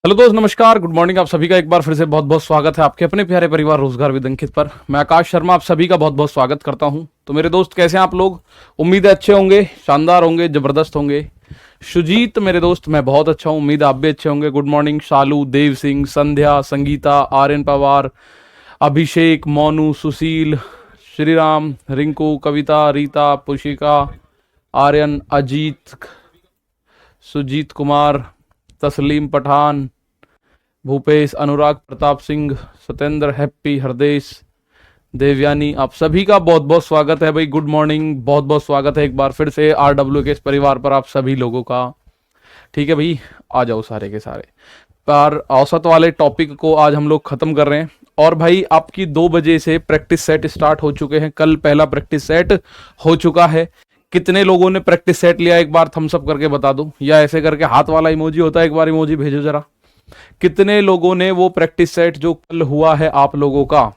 Hello दोस्त, नमस्कार, good morning. आप सभी का एक बार फिर से बहुत बहुत स्वागत है आपके अपने प्यारे परिवार रोजगार विद अंकित पर। मैं आकाश शर्मा आप सभी का बहुत बहुत स्वागत करता हूं। तो मेरे दोस्त कैसे हैं आप लोग? उम्मीद है अच्छे होंगे, शानदार होंगे, जबरदस्त होंगे। सुजीत मेरे दोस्त, मैं बहुत अच्छा हूं, उम्मीद है आप भी अच्छे होंगे। गुड मॉर्निंग शालू, देव सिंह, संध्या, संगीता, आर्यन पवार, अभिषेक, मोनू, सुशील, श्रीराम, रिंकू, कविता, रीता, पुशिका, आर्यन, अजीत, सुजीत कुमार, तस्लीम पठान, भूपेश, अनुराग, प्रताप सिंह, सत्येंद्र, हैप्पी, हरदेश, देवयानी, आप सभी का बहुत बहुत स्वागत है भाई। गुड मॉर्निंग, बहुत बहुत स्वागत है एक बार फिर से RW के इस परिवार पर आप सभी लोगों का। ठीक है भाई, आ जाओ सारे के सारे। पर औसत वाले टॉपिक को आज हम लोग खत्म कर रहे हैं। और भाई आपकी 2 बजे से प्रैक्टिस सेट स्टार्ट हो चुके हैं। कल पहला प्रैक्टिस सेट हो चुका है। कितने लोगों ने प्रैक्टिस सेट लिया एक बार थम्स अप करके बता दो, या ऐसे करके हाथ वाला इमोजी होता है, एक बार इमोजी भेजो जरा। कितने लोगों ने वो प्रैक्टिस सेट जो कल हुआ है आप लोगों का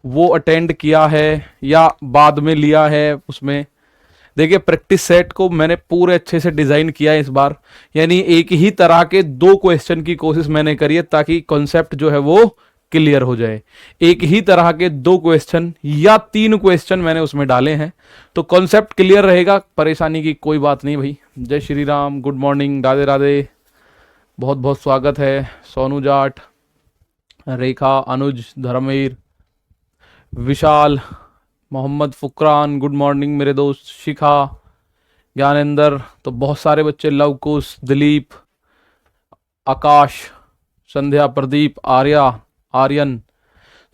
वो अटेंड किया है या बाद में लिया है? उसमें देखिए, प्रैक्टिस सेट को मैंने पूरे अच्छे से डिजाइन किया है इस बार। यानी एक ही तरह के 2 क्वेश्चन की कोशिश मैंने करी है ताकि कॉन्सेप्ट जो है वो क्लियर हो जाए। एक ही तरह के 2 क्वेश्चन या 3 क्वेश्चन मैंने उसमें डाले हैं, तो कॉन्सेप्ट क्लियर रहेगा, परेशानी की कोई बात नहीं भाई। जय श्री राम, गुड मॉर्निंग, राधे राधे, बहुत बहुत स्वागत है। सोनू जाट, रेखा, अनुज, धर्मवीर, विशाल, मोहम्मद फुकरान, गुड मॉर्निंग मेरे दोस्त, शिखा, ज्ञानेंद्र, तो बहुत सारे बच्चे, लवकुश, दिलीप, आकाश, संध्या, प्रदीप, आर्या, आर्यन,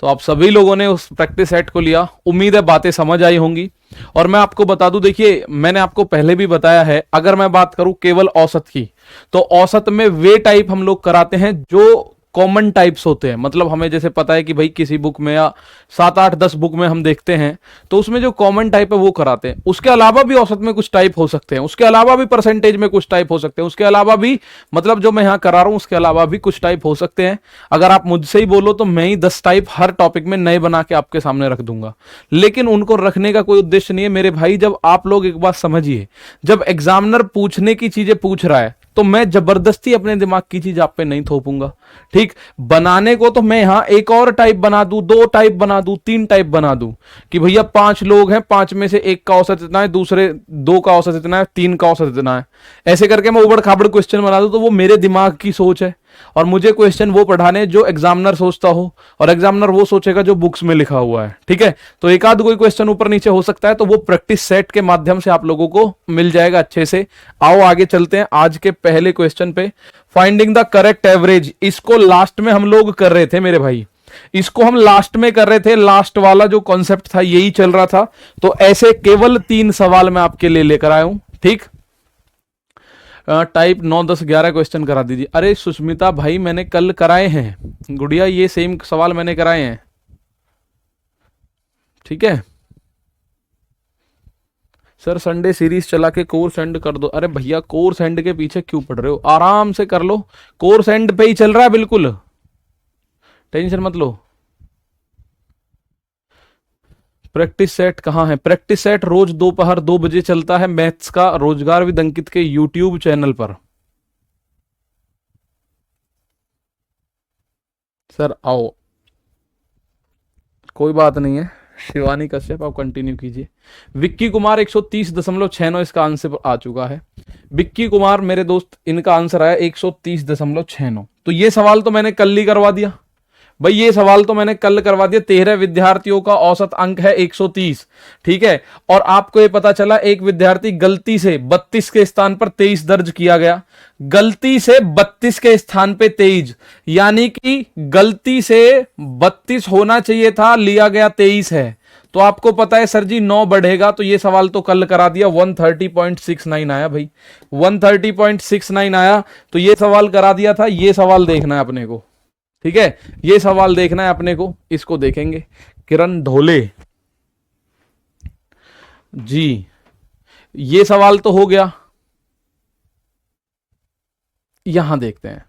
तो आप सभी लोगों ने उस प्रैक्टिस सेट को लिया। उम्मीद है बातें समझ आई होंगी। और मैं आपको बता दूं, देखिए मैंने आपको पहले भी बताया है, अगर मैं बात करूं केवल औसत की, तो औसत में वे टाइप हम लोग कराते हैं जो कॉमन टाइप्स होते हैं। मतलब हमें जैसे पता है कि भाई किसी बुक में या 7 8 10 बुक में हम देखते हैं, तो उसमें जो कॉमन टाइप है वो कराते हैं। उसके अलावा भी औसत में कुछ टाइप हो सकते हैं, उसके अलावा भी परसेंटेज में कुछ टाइप हो सकते हैं, उसके अलावा भी, मतलब जो मैं यहां करा रहा हूं उसके अलावा भी कुछ टाइप हो सकते हैं। अगर आप मुझसे ही बोलो तो मैं ही 10 टाइप हर टॉपिक में नए बना के आपके सामने रख दूंगा। लेकिन उनको रखने का कोई उद्देश्य नहीं है मेरे भाई। जब आप लोग एक बात समझिए, जब एग्जामिनर पूछने की चीजें पूछ रहा है तो मैं जबरदस्ती अपने दिमाग की चीज आप पे नहीं थोपूंगा। ठीक, बनाने को तो मैं यहां एक और टाइप बना दूं, 2 टाइप बना दूं, 3 टाइप बना दूं कि भैया 5 लोग हैं, 5 में से एक का औसत इतना है, दूसरे 2 का औसत इतना है, 3 का औसत इतना है। ऐसे करके मैं उबड़ खाबड़ क्वेश्चन बना दूं, तो वो मेरे दिमाग की सोच है। और मुझे क्वेश्चन वो पढ़ाने जो एग्जामिनर सोचता हो, और एग्जामिनर वो सोचेगा जो बुक्स में लिखा हुआ है। ठीक है, तो एक आध कोई क्वेश्चन ऊपर नीचे हो सकता है, तो वो प्रैक्टिस सेट के माध्यम से आप लोगों को मिल जाएगा अच्छे से। आओ आगे चलते हैं आज के पहले क्वेश्चन पे। फाइंडिंग द करेक्ट एवरेज, इसको लास्ट में हम लोग कर रहे थे मेरे भाई, इसको हम लास्ट में कर रहे थे। लास्ट वाला जो कॉन्सेप्ट था यही चल रहा था। तो ऐसे केवल 3 सवाल मैं आपके लिए लेकर आया हूं। ठीक, टाइप 9 10 11 क्वेश्चन करा दीजिए। अरे सुष्मिता भाई, मैंने कल कराए हैं गुड़िया, ये सेम सवाल मैंने कराए हैं। ठीक है सर, संडे सीरीज चला के कोर्स एंड कर दो। अरे भैया, कोर्स एंड के पीछे क्यों पड़ रहे हो, आराम से कर लो। कोर्स एंड पे ही चल रहा है, बिल्कुल टेंशन मत लो। प्रैक्टिस सेट कहाँ है? प्रैक्टिस सेट रोज दोपहर 2 बजे चलता है मैथ्स का, रोजगार विद अंकित के यूट्यूब चैनल पर। सर आओ, कोई बात नहीं है। शिवानी कश्यप, आप कंटिन्यू कीजिए। विक्की कुमार 130.69 इसका आंसर आ चुका है। विक्की कुमार मेरे दोस्त, इनका आंसर आया 130.69। तो ये सवाल तो मैंने कल ही करवा दिया भाई, ये सवाल तो मैंने कल करवा दिया। 13 विद्यार्थियों का औसत अंक है 130। ठीक है, और आपको ये पता चला एक विद्यार्थी गलती से 32 के स्थान पर 23 दर्ज किया गया। गलती से 32 के स्थान पे 23, यानी कि गलती से 32 होना चाहिए था, लिया गया 23 है। तो आपको पता है सर जी 9 बढ़ेगा, तो ये सवाल तो कल करा दिया। 130.69 आया भाई, 130.69 आया, तो ये सवाल करा दिया था। ये सवाल देखना है अपने को। ठीक है, ये सवाल देखना है अपने को, इसको देखेंगे। किरण ढोले जी, ये सवाल तो हो गया। यहां देखते हैं,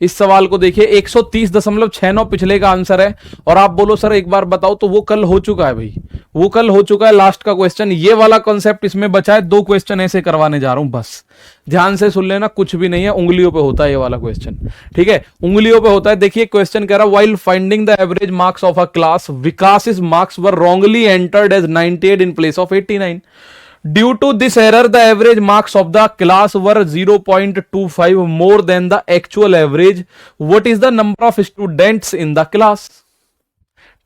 इस सवाल को देखिए, 130.69 पिछले का आंसर है, और आप बोलो सर एक बार बताओ, तो वो कल हो चुका है भाई, वो कल हो चुका है। लास्ट का क्वेश्चन ये वाला कॉन्सेप्ट इसमें बचा है, 2 क्वेश्चन ऐसे करवाने जा रहा हूं, बस ध्यान से सुन लेना, कुछ भी नहीं है, उंगलियों पे होता है ये वाला क्वेश्चन, ठीक है, उंगलियों पे होता है। देखिए क्वेश्चन कह रहा है, while finding the average marks of a class, Vikas marks were wrongly entered as 98 in place of 89. Due to this error, the average marks of the class were 0.25 more than the actual average. What is the number of students in the class?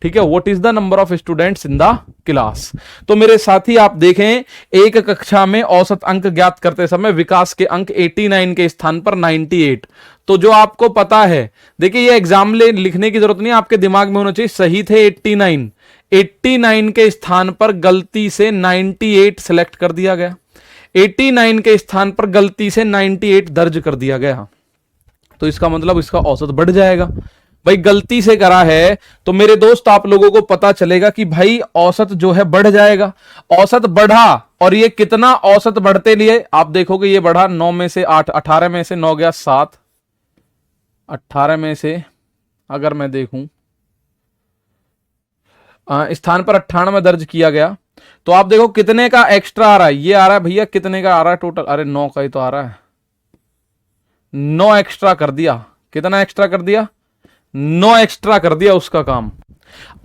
ठीक है, what is the number of students in the class. तो मेरे साथी आप देखें, एक कक्षा में औसत अंक ज्ञात करते समय विकास के अंक 89 के स्थान पर 98। तो जो आपको पता है, देखिए ये एग्जाम लिखने की जरूरत नहीं, आपके दिमाग में होना चाहिए, सही थे 89, 89 के स्थान पर गलती से 98 सिलेक्ट कर दिया गया, 89 के स्थान पर गलती से 98 दर्ज कर दिया गया, तो इसका मतलब इसका औसत बढ़ जाएगा। भाई गलती से करा है तो मेरे दोस्त आप लोगों को पता चलेगा कि भाई औसत जो है बढ़ जाएगा। औसत बढ़ा, और ये कितना औसत बढ़ते लिए आप देखोगे, ये बढ़ा 9 में से 8, 18 में से 9 गया 7, 18 में से अगर मैं देखूं स्थान पर 98 दर्ज किया गया, तो आप देखो कितने का एक्स्ट्रा आ रहा है, ये आ रहा है भैया, कितने का आ रहा है टोटल, अरे 9 का ही तो आ रहा है, 9 एक्स्ट्रा कर दिया। कितना एक्स्ट्रा कर दिया? 9 एक्स्ट्रा कर दिया उसका काम।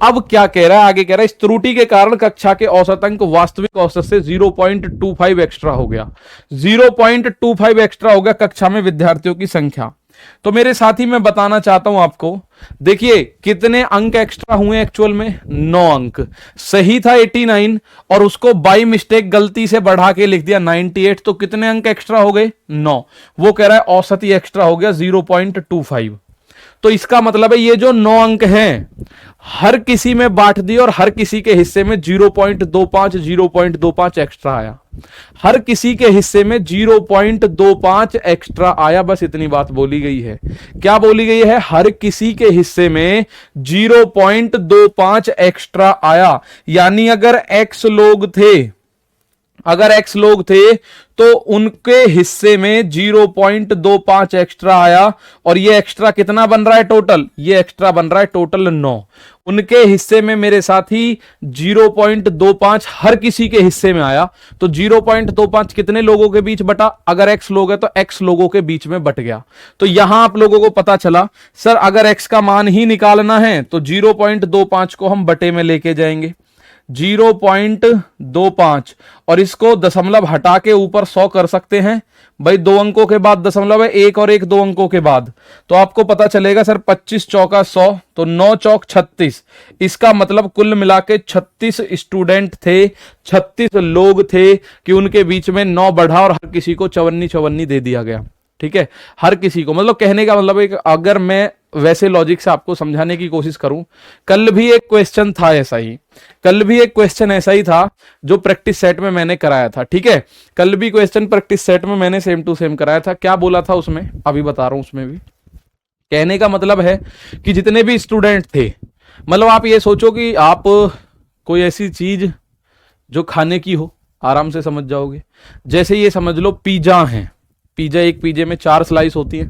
अब क्या कह रहा है, आगे कह रहा है, इस त्रुटि के कारण कक्षा के औसत अंक वास्तविक औसत से 0.25 एक्स्ट्रा हो गया, 0.25 एक्स्ट्रा हो गया कक्षा में विद्यार्थियों की संख्या। तो मेरे साथी मैं बताना चाहता हूं आपको, देखिए कितने अंक एक्स्ट्रा हुए एक्चुअल में, 9 अंक। सही था 89 और उसको बाई मिस्टेक गलती से बढ़ा के लिख दिया 98, तो कितने अंक एक्स्ट्रा हो गए? 9। वो कह रहा है औसत ही एक्स्ट्रा हो गया 0.25। तो इसका मतलब है ये जो 9 अंक हैं हर किसी में बांट दिए और हर किसी के हिस्से में 0.25 एक्स्ट्रा आया, हर किसी के हिस्से में 0.25 एक्स्ट्रा आया। बस इतनी बात बोली गई है। क्या बोली गई है? हर किसी के हिस्से में 0.25 एक्स्ट्रा आया। यानी अगर x लोग थे तो उनके हिस्से में 0.25 एक्स्ट्रा आया, और ये एक्स्ट्रा कितना बन रहा है टोटल? ये एक्स्ट्रा बन रहा है टोटल 9। उनके हिस्से में मेरे साथी 0.25 हर किसी के हिस्से में आया, तो 0.25 कितने लोगों के बीच बटा? अगर x लोग है तो x लोगों के बीच में बट गया। तो यहां आप लोगों को पता चला सर अगर x का मान ही निकालना है तो 0.25 को हम बटे में लेके जाएंगे, 0.25, और इसको दशमलव हटा के ऊपर 100 कर सकते हैं। भाई 2 अंकों के बाद दशमलव है, 1 और 1 2 अंकों के बाद, तो आपको पता चलेगा सर 25 चौका 100, तो 9 चौक 36। इसका मतलब कुल मिला के 36 स्टूडेंट थे, 36 लोग थे कि उनके बीच में 9 बढ़ा और हर किसी को 54 दे दिया गया। ठीक है, हर किसी को, मतलब कहने का मतलब है, अगर मैं वैसे लॉजिक से आपको समझाने की कोशिश करूं, कल भी एक क्वेश्चन था ऐसा ही, कल भी एक क्वेश्चन ऐसा ही था जो प्रैक्टिस सेट में मैंने कराया था। ठीक है, कल भी क्वेश्चन प्रैक्टिस सेट में मैंने सेम टू सेम कराया था। क्या बोला था उसमें, अभी बता रहा हूं। उसमें भी कहने का मतलब है कि जितने भी स्टूडेंट थे, मतलब आप ये सोचो कि आप कोई ऐसी चीज जो खाने की हो, आराम से समझ जाओगे। जैसे ये समझ लो पिज्जा है, पिज्जा, एक पिज्जे में 4 स्लाइस होती है,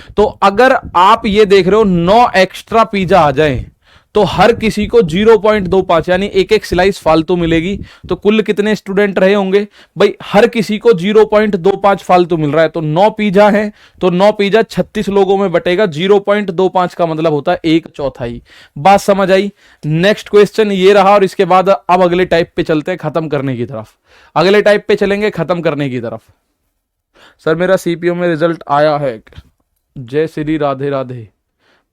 तो अगर आप ये देख रहे हो 9 एक्स्ट्रा पिज्जा आ जाए तो हर किसी को 0.25 यानी एक एक स्लाइस फालतू मिलेगी। तो कुल कितने स्टूडेंट रहे होंगे भाई? हर किसी को 0.25 फालतू मिल रहा है, तो 9 पिज्जा है, तो 9 पिज्जा 36 लोगों में बटेगा, 0.25 का मतलब होता है 1/4। बात समझ आई? नेक्स्ट क्वेश्चन ये रहा, और इसके बाद अब अगले टाइप पे चलते हैं, खत्म करने की तरफ। अगले टाइप पे चलेंगे खत्म करने की तरफ। सर मेरा सीपीओ में रिजल्ट आया है, जय श्री राधे राधे।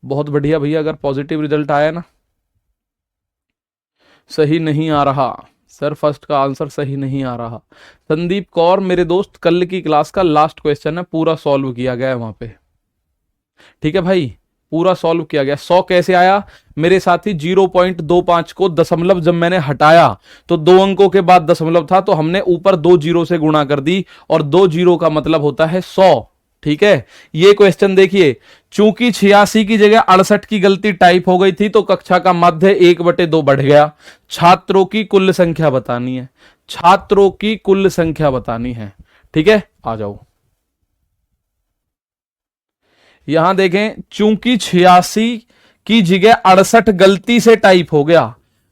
बहुत बढ़िया भैया, अगर पॉजिटिव रिजल्ट आया ना। सही नहीं आ रहा सर, फर्स्ट का आंसर सही नहीं आ रहा। संदीप कौर मेरे दोस्त, कल की क्लास का लास्ट क्वेश्चन है, पूरा सॉल्व किया गया है वहां पे। ठीक है भाई, पूरा सॉल्व किया गया। 100 कैसे आया मेरे साथी? 0.25 को दशमलव जब मैंने हटाया तो 2 अंकों के बाद दशमलव था, तो हमने ऊपर 2 जीरो से गुणा कर दी, और 2 जीरो का मतलब होता है 100। ठीक है, ये क्वेश्चन देखिए, चूंकि 86 की जगह 68 की गलती टाइप हो गई थी, तो कक्षा का मध्य 1/2 बढ़ गया। छात्रों की कुल संख्या बतानी है, छात्रों की कुल संख्या बतानी है। ठीक है, आ जाओ। यहां देखें, चूंकि 86 की जगह 68 गलती से टाइप हो गया।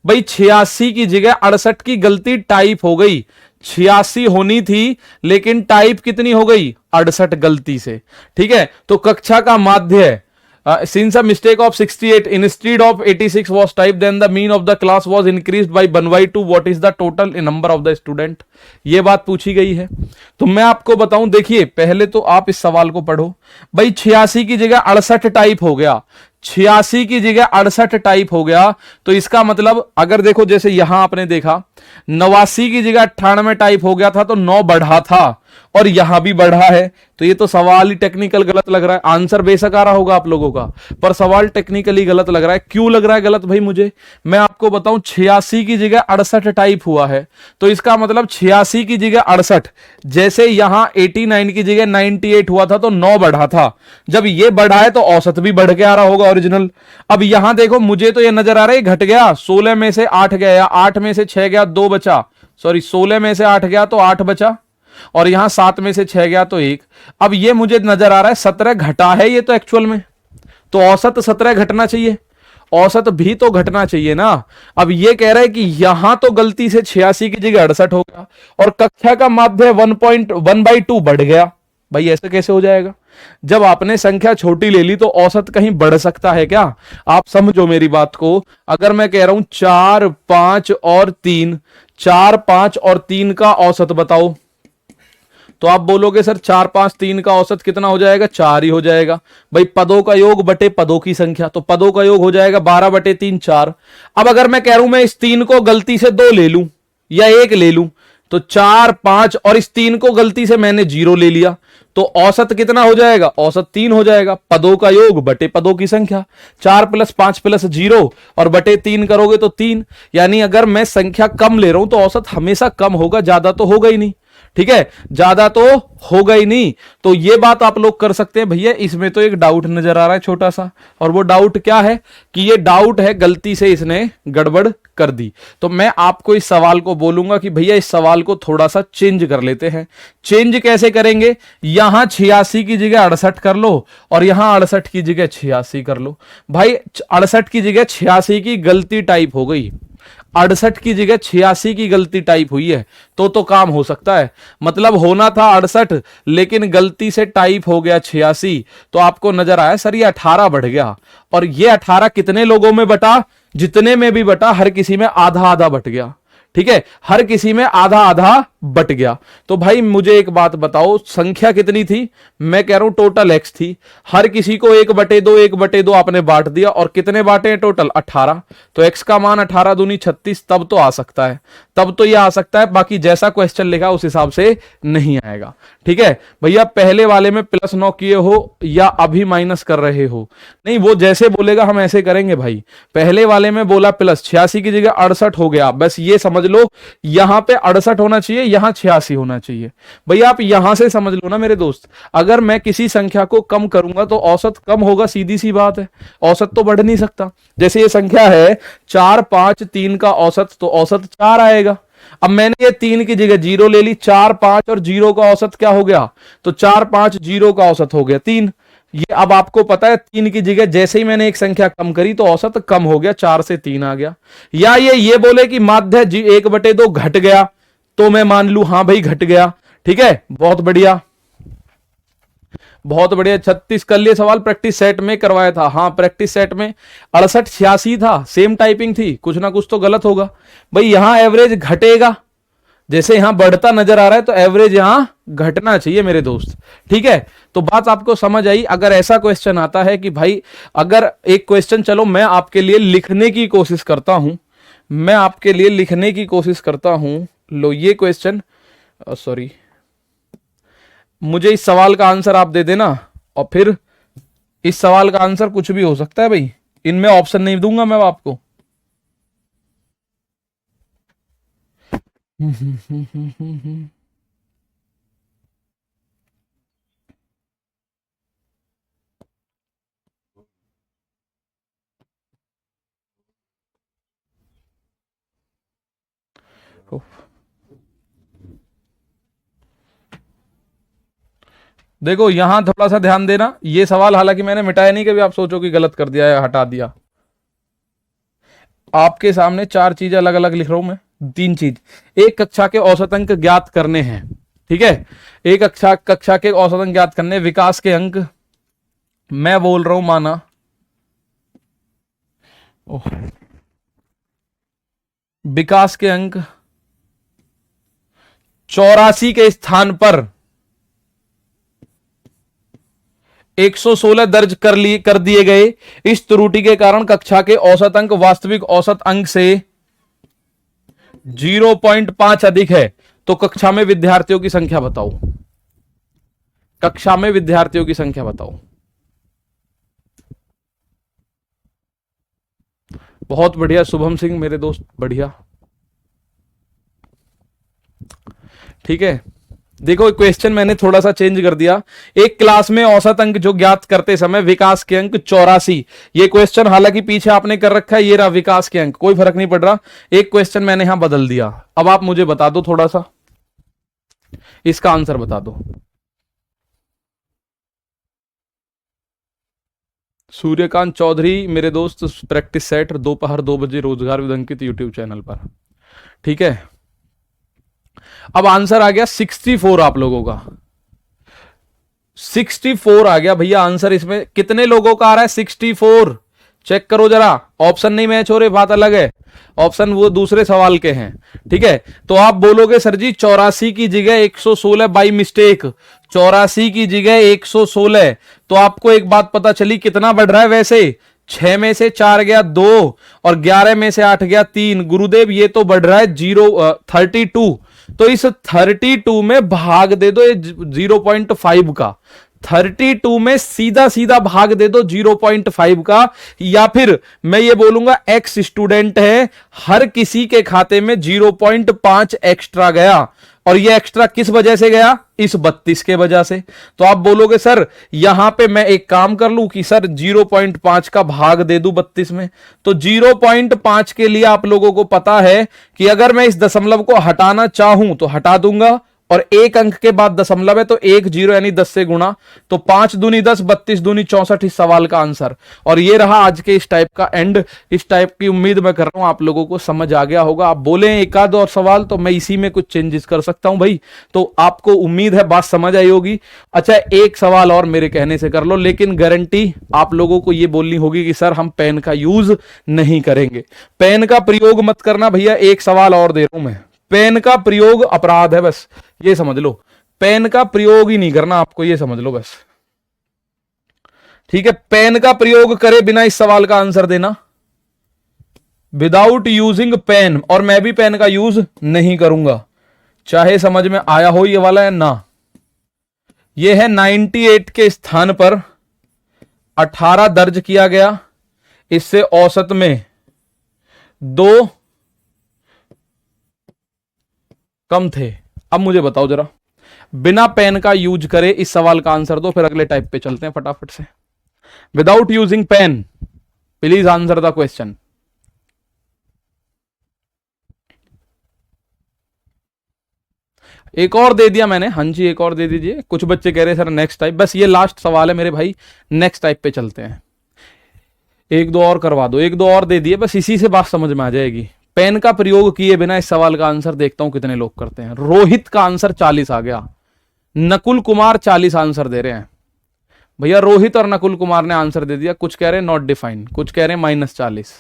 भाई 86 की जगह 68 की गलती टाइप हो गई। 86 होनी थी लेकिन टाइप कितनी हो गई, 68 गलती से। ठीक है, तो कक्षा का माध्य है, since a mistake of 68 instead of 86 was typed, then the mean of the class was increased by 1/2. What is the total number of the student? ये बात पूछी गई है। तो मैं आपको बताऊं, देखिए पहले तो आप इस सवाल को पढ़ो। भाई 86 की जगह 68 टाइप हो गया, 86 की जगह 68 टाइप हो गया, तो इसका मतलब अगर देखो, जैसे यहां आपने देखा 89 की जगह 98 टाइप हो गया था, तो 9 बढ़ा था और यहां भी बढ़ा है, तो ये तो सवाल ही टेक्निकल गलत लग रहा है। आंसर बेशक आ रहा होगा आप लोगों का, पर सवाल टेक्निकली गलत लग रहा है। क्यों लग रहा है गलत भाई मुझे, मैं आपको बताऊं, 86 की जगह 68 टाइप हुआ है, तो इसका मतलब 86 की जगह 68, जैसे यहां 89 की जगह 98 हुआ था तो 9 बढ़ा था। जब ये बढ़ा है तो औसत भी बढ़ के आ रहा होगा ओरिजिनल। अब यहां देखो, मुझे तो ये नजर आ रहा है घट गया, 16 में से 8 गया, 8 में से 6 गया, 2 बचा, सॉरी 16 में से 8 गया तो 8 बचा, और यहां 7 में से 6 गया तो 1। अब ये मुझे नजर आ रहा है 17 घटा है ये तो एक्चुअल में, तो औसत 17 घटना चाहिए, औसत भी तो घटना चाहिए ना। अब ये कह रहा है कि यहां तो गलती से 86 की जगह 68 हो गया और कक्षा का माध्य 1.1/2 बढ़ गया। भाई ऐसे कैसे हो जाएगा, जब आपने संख्या छोटी ले ली तो औसत कहीं बढ़ सकता है क्या? आप समझो मेरी बात को। अगर मैं कह रहा हूं 4, 5 और 3, 4, 5 और 3 का औसत बताओ, तो आप बोलोगे सर 4, 5, 3 का औसत कितना हो जाएगा, 4 ही हो जाएगा। भाई पदों का योग बटे पदों की संख्या, तो पदों का योग हो जाएगा 12/3, 4। अब अगर मैं कह रहा हूं मैं इस 3 को गलती से 2 ले लूं या 1 ले लूं, तो 4, 5 और इस 3 को गलती से मैंने 0 ले लिया, तो औसत कितना हो जाएगा, औसत 3 हो जाएगा। पदों का योग बटे पदों की संख्या, 4 + 5 + 0 और बटे 3 करोगे तो 3। यानी अगर मैं संख्या कम ले रहा हूं तो औसत हमेशा कम होगा, ज्यादा तो होगा ही नहीं। ठीक है, ज्यादा तो होगा ही नहीं। तो ये बात आप लोग कर सकते हैं। भैया इसमें तो एक डाउट नजर आ रहा है छोटा सा, और वो डाउट क्या है कि ये डाउट है गलती से इसने गड़बड़ कर दी। तो मैं आपको इस सवाल को बोलूंगा कि भैया इस सवाल को थोड़ा सा चेंज कर लेते हैं। चेंज कैसे करेंगे, यहां 86 की जगह 68 कर लो और यहां 68 की जगह 86 कर लो। भाई 68 की जगह 86 की गलती टाइप हो गई, 68 की जगह 86 की गलती टाइप हुई है, तो काम हो सकता है। मतलब होना था 68 लेकिन गलती से टाइप हो गया 86, तो आपको नजर आया सर ये 18 बढ़ गया, और ये 18 कितने लोगों में बटा, जितने में भी बटा हर किसी में आधा आधा बट गया। ठीक है, हर किसी में आधा आधा बट गया। तो भाई मुझे एक बात बताओ, संख्या कितनी थी, मैं कह रहा हूं टोटल x थी, हर किसी को 1/2 1/2 आपने बांट दिया, और कितने बांटे हैं टोटल 18, तो x का मान 18 दूनी 36, तब तो आ सकता है, तब तो यह आ सकता है। बाकी जैसा क्वेश्चन लिखा उस हिसाब से नहीं आएगा। ठीक है भैया, पहले वाले में +9 किए हो या अभी माइनस कर रहे हो, नहीं वो जैसे बोलेगा हम ऐसे करेंगे भाई। पहले वाले में बोला प्लस, 86 की जगह 68 हो गया, बस ये समझ लो यहां पे 68 होना चाहिए, यहां 86 होना चाहिए। भैया आप यहां से समझ लो ना मेरे दोस्त, अगर मैं किसी संख्या को कम करूंगा तो औसत कम होगा, सीधी सी बात है, औसत तो बढ़ नहीं सकता। जैसे ये संख्या है 4, 5, 3 का औसत, तो औसत 4 आएगा। अब मैंने ये 3 की जगह 0 ले ली, 4, 5 और 0 का औसत क्या हो गया, तो 4, 5, 0 का औसत हो गया 3। ये अब आपको पता है 3 की जगह जैसे ही मैंने एक संख्या कम करी तो औसत कम हो गया, 4 से 3 आ गया। या ये बोले कि माध्य 1/2 घट गया, तो मैं मान लू हाँ भाई घट गया। ठीक है, बहुत बढ़िया बहुत बढ़िया। 36 कर लिए सवाल, प्रैक्टिस सेट में करवाया था, हाँ प्रैक्टिस सेट में 68 86 था, सेम टाइपिंग थी, कुछ ना कुछ तो गलत होगा। भाई यहां एवरेज घटेगा, जैसे यहां बढ़ता नजर आ रहा है तो एवरेज यहां घटना चाहिए मेरे दोस्त। ठीक है, तो बात आपको समझ आई। अगर ऐसा क्वेश्चन आता है कि भाई, अगर एक क्वेश्चन, चलो मैं आपके लिए लिखने की कोशिश करता हूं, मैं आपके लिए लिखने की कोशिश करता हूं। लो ये क्वेश्चन, सॉरी, मुझे इस सवाल का आंसर आप दे देना, और फिर इस सवाल का आंसर कुछ भी हो सकता है भाई, इनमें ऑप्शन नहीं दूंगा मैं आपको। देखो यहां थोड़ा सा ध्यान देना, ये सवाल हालांकि मैंने मिटाया नहीं, कभी आप सोचो कि गलत कर दिया या हटा दिया। आपके सामने 4 चीज अलग अलग लिख रहा हूं मैं, 3 चीज। एक कक्षा के औसत अंक ज्ञात करने हैं, ठीक है, एक कक्षा के औसत अंक ज्ञात करने, विकास के अंक, मैं बोल रहा हूं माना विकास के अंक 84 के स्थान पर 116 दर्ज कर दिए गए। इस त्रुटि के कारण कक्षा के औसत अंक वास्तविक औसत अंक से 0.5 अधिक है। तो कक्षा में विद्यार्थियों की संख्या बताओ, कक्षा में विद्यार्थियों की संख्या बताओ। बहुत बढ़िया शुभम सिंह मेरे दोस्त, बढ़िया, ठीक है। देखो क्वेश्चन मैंने थोड़ा सा चेंज कर दिया। एक क्लास में औसत अंक जो ज्ञात करते समय विकास के अंक 84, ये क्वेश्चन हालांकि पीछे आपने कर रखा है, ये रहा विकास के अंक, कोई फर्क नहीं पड़ रहा। एक क्वेश्चन मैंने यहां बदल दिया। अब आप मुझे बता दो, थोड़ा सा इसका आंसर बता दो। सूर्यकांत चौधरी मेरे दोस्त, प्रैक्टिस सेट दोपहर 2 बजे रोजगार विद अंकित यूट्यूब चैनल पर, ठीक है। अब आंसर आ गया 64 आप लोगों का, 64 आ गया भैया आंसर। इसमें कितने लोगों का आ रहा है? 64। चेक करो जरा, ऑप्शन नहीं मैच हो रहे, बात अलग है, ऑप्शन वो दूसरे सवाल के हैं, ठीक है। तो आप बोलोगे सर जी 84 की जगह 116 बाई मिस्टेक, 84 की जगह 116। तो आपको एक बात पता चली कितना बढ़ रहा है वैसे, 6 में से 4 गया 2 और 11 में से 8 गया 3। गुरुदेव ये तो बढ़ रहा है 32। तो इस 32 में भाग दे दो 0.5 का, 32 में सीधा सीधा भाग दे दो 0.5 का, या फिर मैं ये बोलूंगा एक्स स्टूडेंट है, हर किसी के खाते में 0.5 एक्स्ट्रा गया। और ये एक्स्ट्रा किस वजह से गया? इस 32 के वजह से। तो आप बोलोगे सर यहां पे मैं एक काम कर लूं कि सर 0.5 का भाग दे दूं 32 में। तो 0.5 के लिए आप लोगों को पता है कि अगर मैं इस दशमलव को हटाना चाहूं तो हटा दूंगा, और एक अंक के बाद दशमलव है तो 1 0 यानी 10 से गुणा, तो 5 दूनी 10, 32 दूनी 64 इस सवाल का आंसर। और ये रहा आज के इस टाइप का एंड। इस टाइप की उम्मीद मैं कर रहा हूं आप लोगों को समझ आ गया होगा। आप बोले एक आध और सवाल तो मैं इसी में कुछ चेंजेस कर सकता हूं भाई, तो आपको उम्मीद है बात समझ आई होगी। अच्छा एक सवाल और मेरे कहने से कर लो, लेकिन गारंटी आप लोगों को यह बोलनी होगी कि सर हम पेन का यूज नहीं करेंगे। पेन का प्रयोग मत करना भैया। एक सवाल और दे रहा हूं मैं, पेन का प्रयोग अपराध है, बस ये समझ लो। पेन का प्रयोग ही नहीं करना आपको, ये समझ लो बस, ठीक है। पेन का प्रयोग करे बिना इस सवाल का आंसर देना, विदाउट यूजिंग पेन। और मैं भी पेन का यूज नहीं करूंगा, चाहे समझ में आया हो ये वाला है ना। ये है 98 के स्थान पर 18 दर्ज किया गया, इससे औसत में 2 कम थे। अब मुझे बताओ जरा, बिना पेन का यूज करे इस सवाल का आंसर दो, फिर अगले टाइप पे चलते हैं फटाफट से। Without using pen please answer the question. एक और दे दिया मैंने, हाँ जी एक और दे दीजिए। कुछ बच्चे कह रहे सर नेक्स्ट टाइप, बस ये लास्ट सवाल है मेरे भाई, नेक्स्ट टाइप पे चलते हैं। एक दो और करवा दो, एक दो और दे दिए, बस इसी से बात समझ में आ जाएगी। पेन का प्रयोग किए बिना इस सवाल का आंसर देखता हूं कितने लोग करते हैं। रोहित का आंसर 40 आ गया, नकुल कुमार 40 आंसर दे रहे हैं भैया। रोहित और नकुल कुमार ने आंसर दे दिया। कुछ कह रहे हैं नॉट डिफाइंड, कुछ कह रहे हैं -40।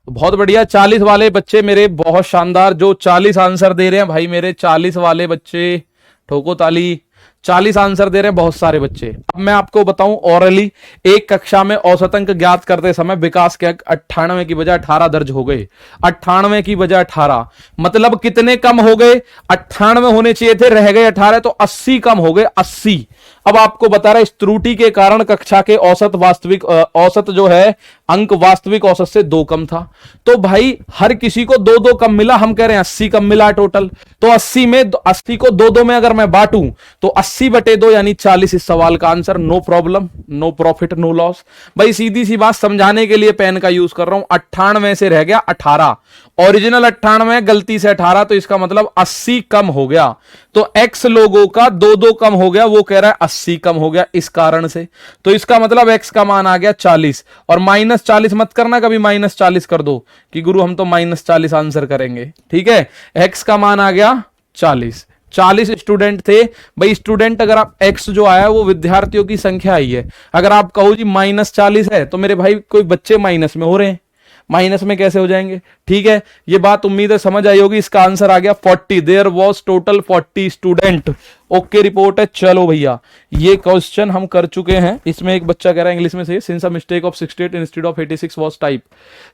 बहुत बढ़िया, 40 वाले बच्चे मेरे बहुत शानदार, जो 40 आंसर दे रहे हैं भाई मेरे 40 वाले बच्चे, ठोको ताली। 40 आंसर दे रहे हैं बहुत सारे बच्चे। अब मैं आपको बताऊं ऑरली, एक कक्षा में औसत अंक ज्ञात करते समय विकास के अंक 98 की बजाय 18 दर्ज हो गए। 98 की बजाय 18 मतलब कितने कम हो गए? 98 होने चाहिए थे, रह गए 18, तो 80 कम हो गए। 80 अब आपको बता रहा है इस त्रुटि के कारण कक्षा के औसत जो है अंक वास्तविक औसत से 2 कम था। तो भाई हर किसी को 2-2 कम मिला, हम कह रहे हैं 80 कम मिला टोटल। तो 80 को 2-2 में अगर मैं बांटूं तो 80/2 यानी 40 इस सवाल का answer. No problem, no profit, no loss. भाई सीधी सी बात समझाने के लिए पेन का यूज कर रहा हूं। 98 से रह गया 18, ओरिजिनल 98, गलती से 18, तो इसका मतलब 80 कम हो गया। तो x लोगों का 2-2 कम हो गया, वो कह रहा है 80 कम हो गया इस कारण से। तो इसका मतलब x का मान आ गया 40, और -40 मत करना कभी, -40 कर दो कि गुरु हम तो -40 आंसर करेंगे। ठीक है, x का मान आ गया 40 स्टूडेंट थे। भाई स्टूडेंट अगर आप x जो आया वो विद्यार्थियों की संख्या आई है। अगर आप कहो जी -40 है तो मेरे भाई कोई बच्चे माइनस में हो रहे हैं, माइनस में कैसे हो जाएंगे। ठीक है, ये बात उम्मीद है समझ आई होगी। इसका आंसर आ गया 40। There was total 40 student. Okay, report है। चलो भैया, ये क्वेश्चन हम कर चुके हैं। इसमें एक बच्चा कह रहा है इंग्लिश में से, since a mistake of 68 instead of 86 was type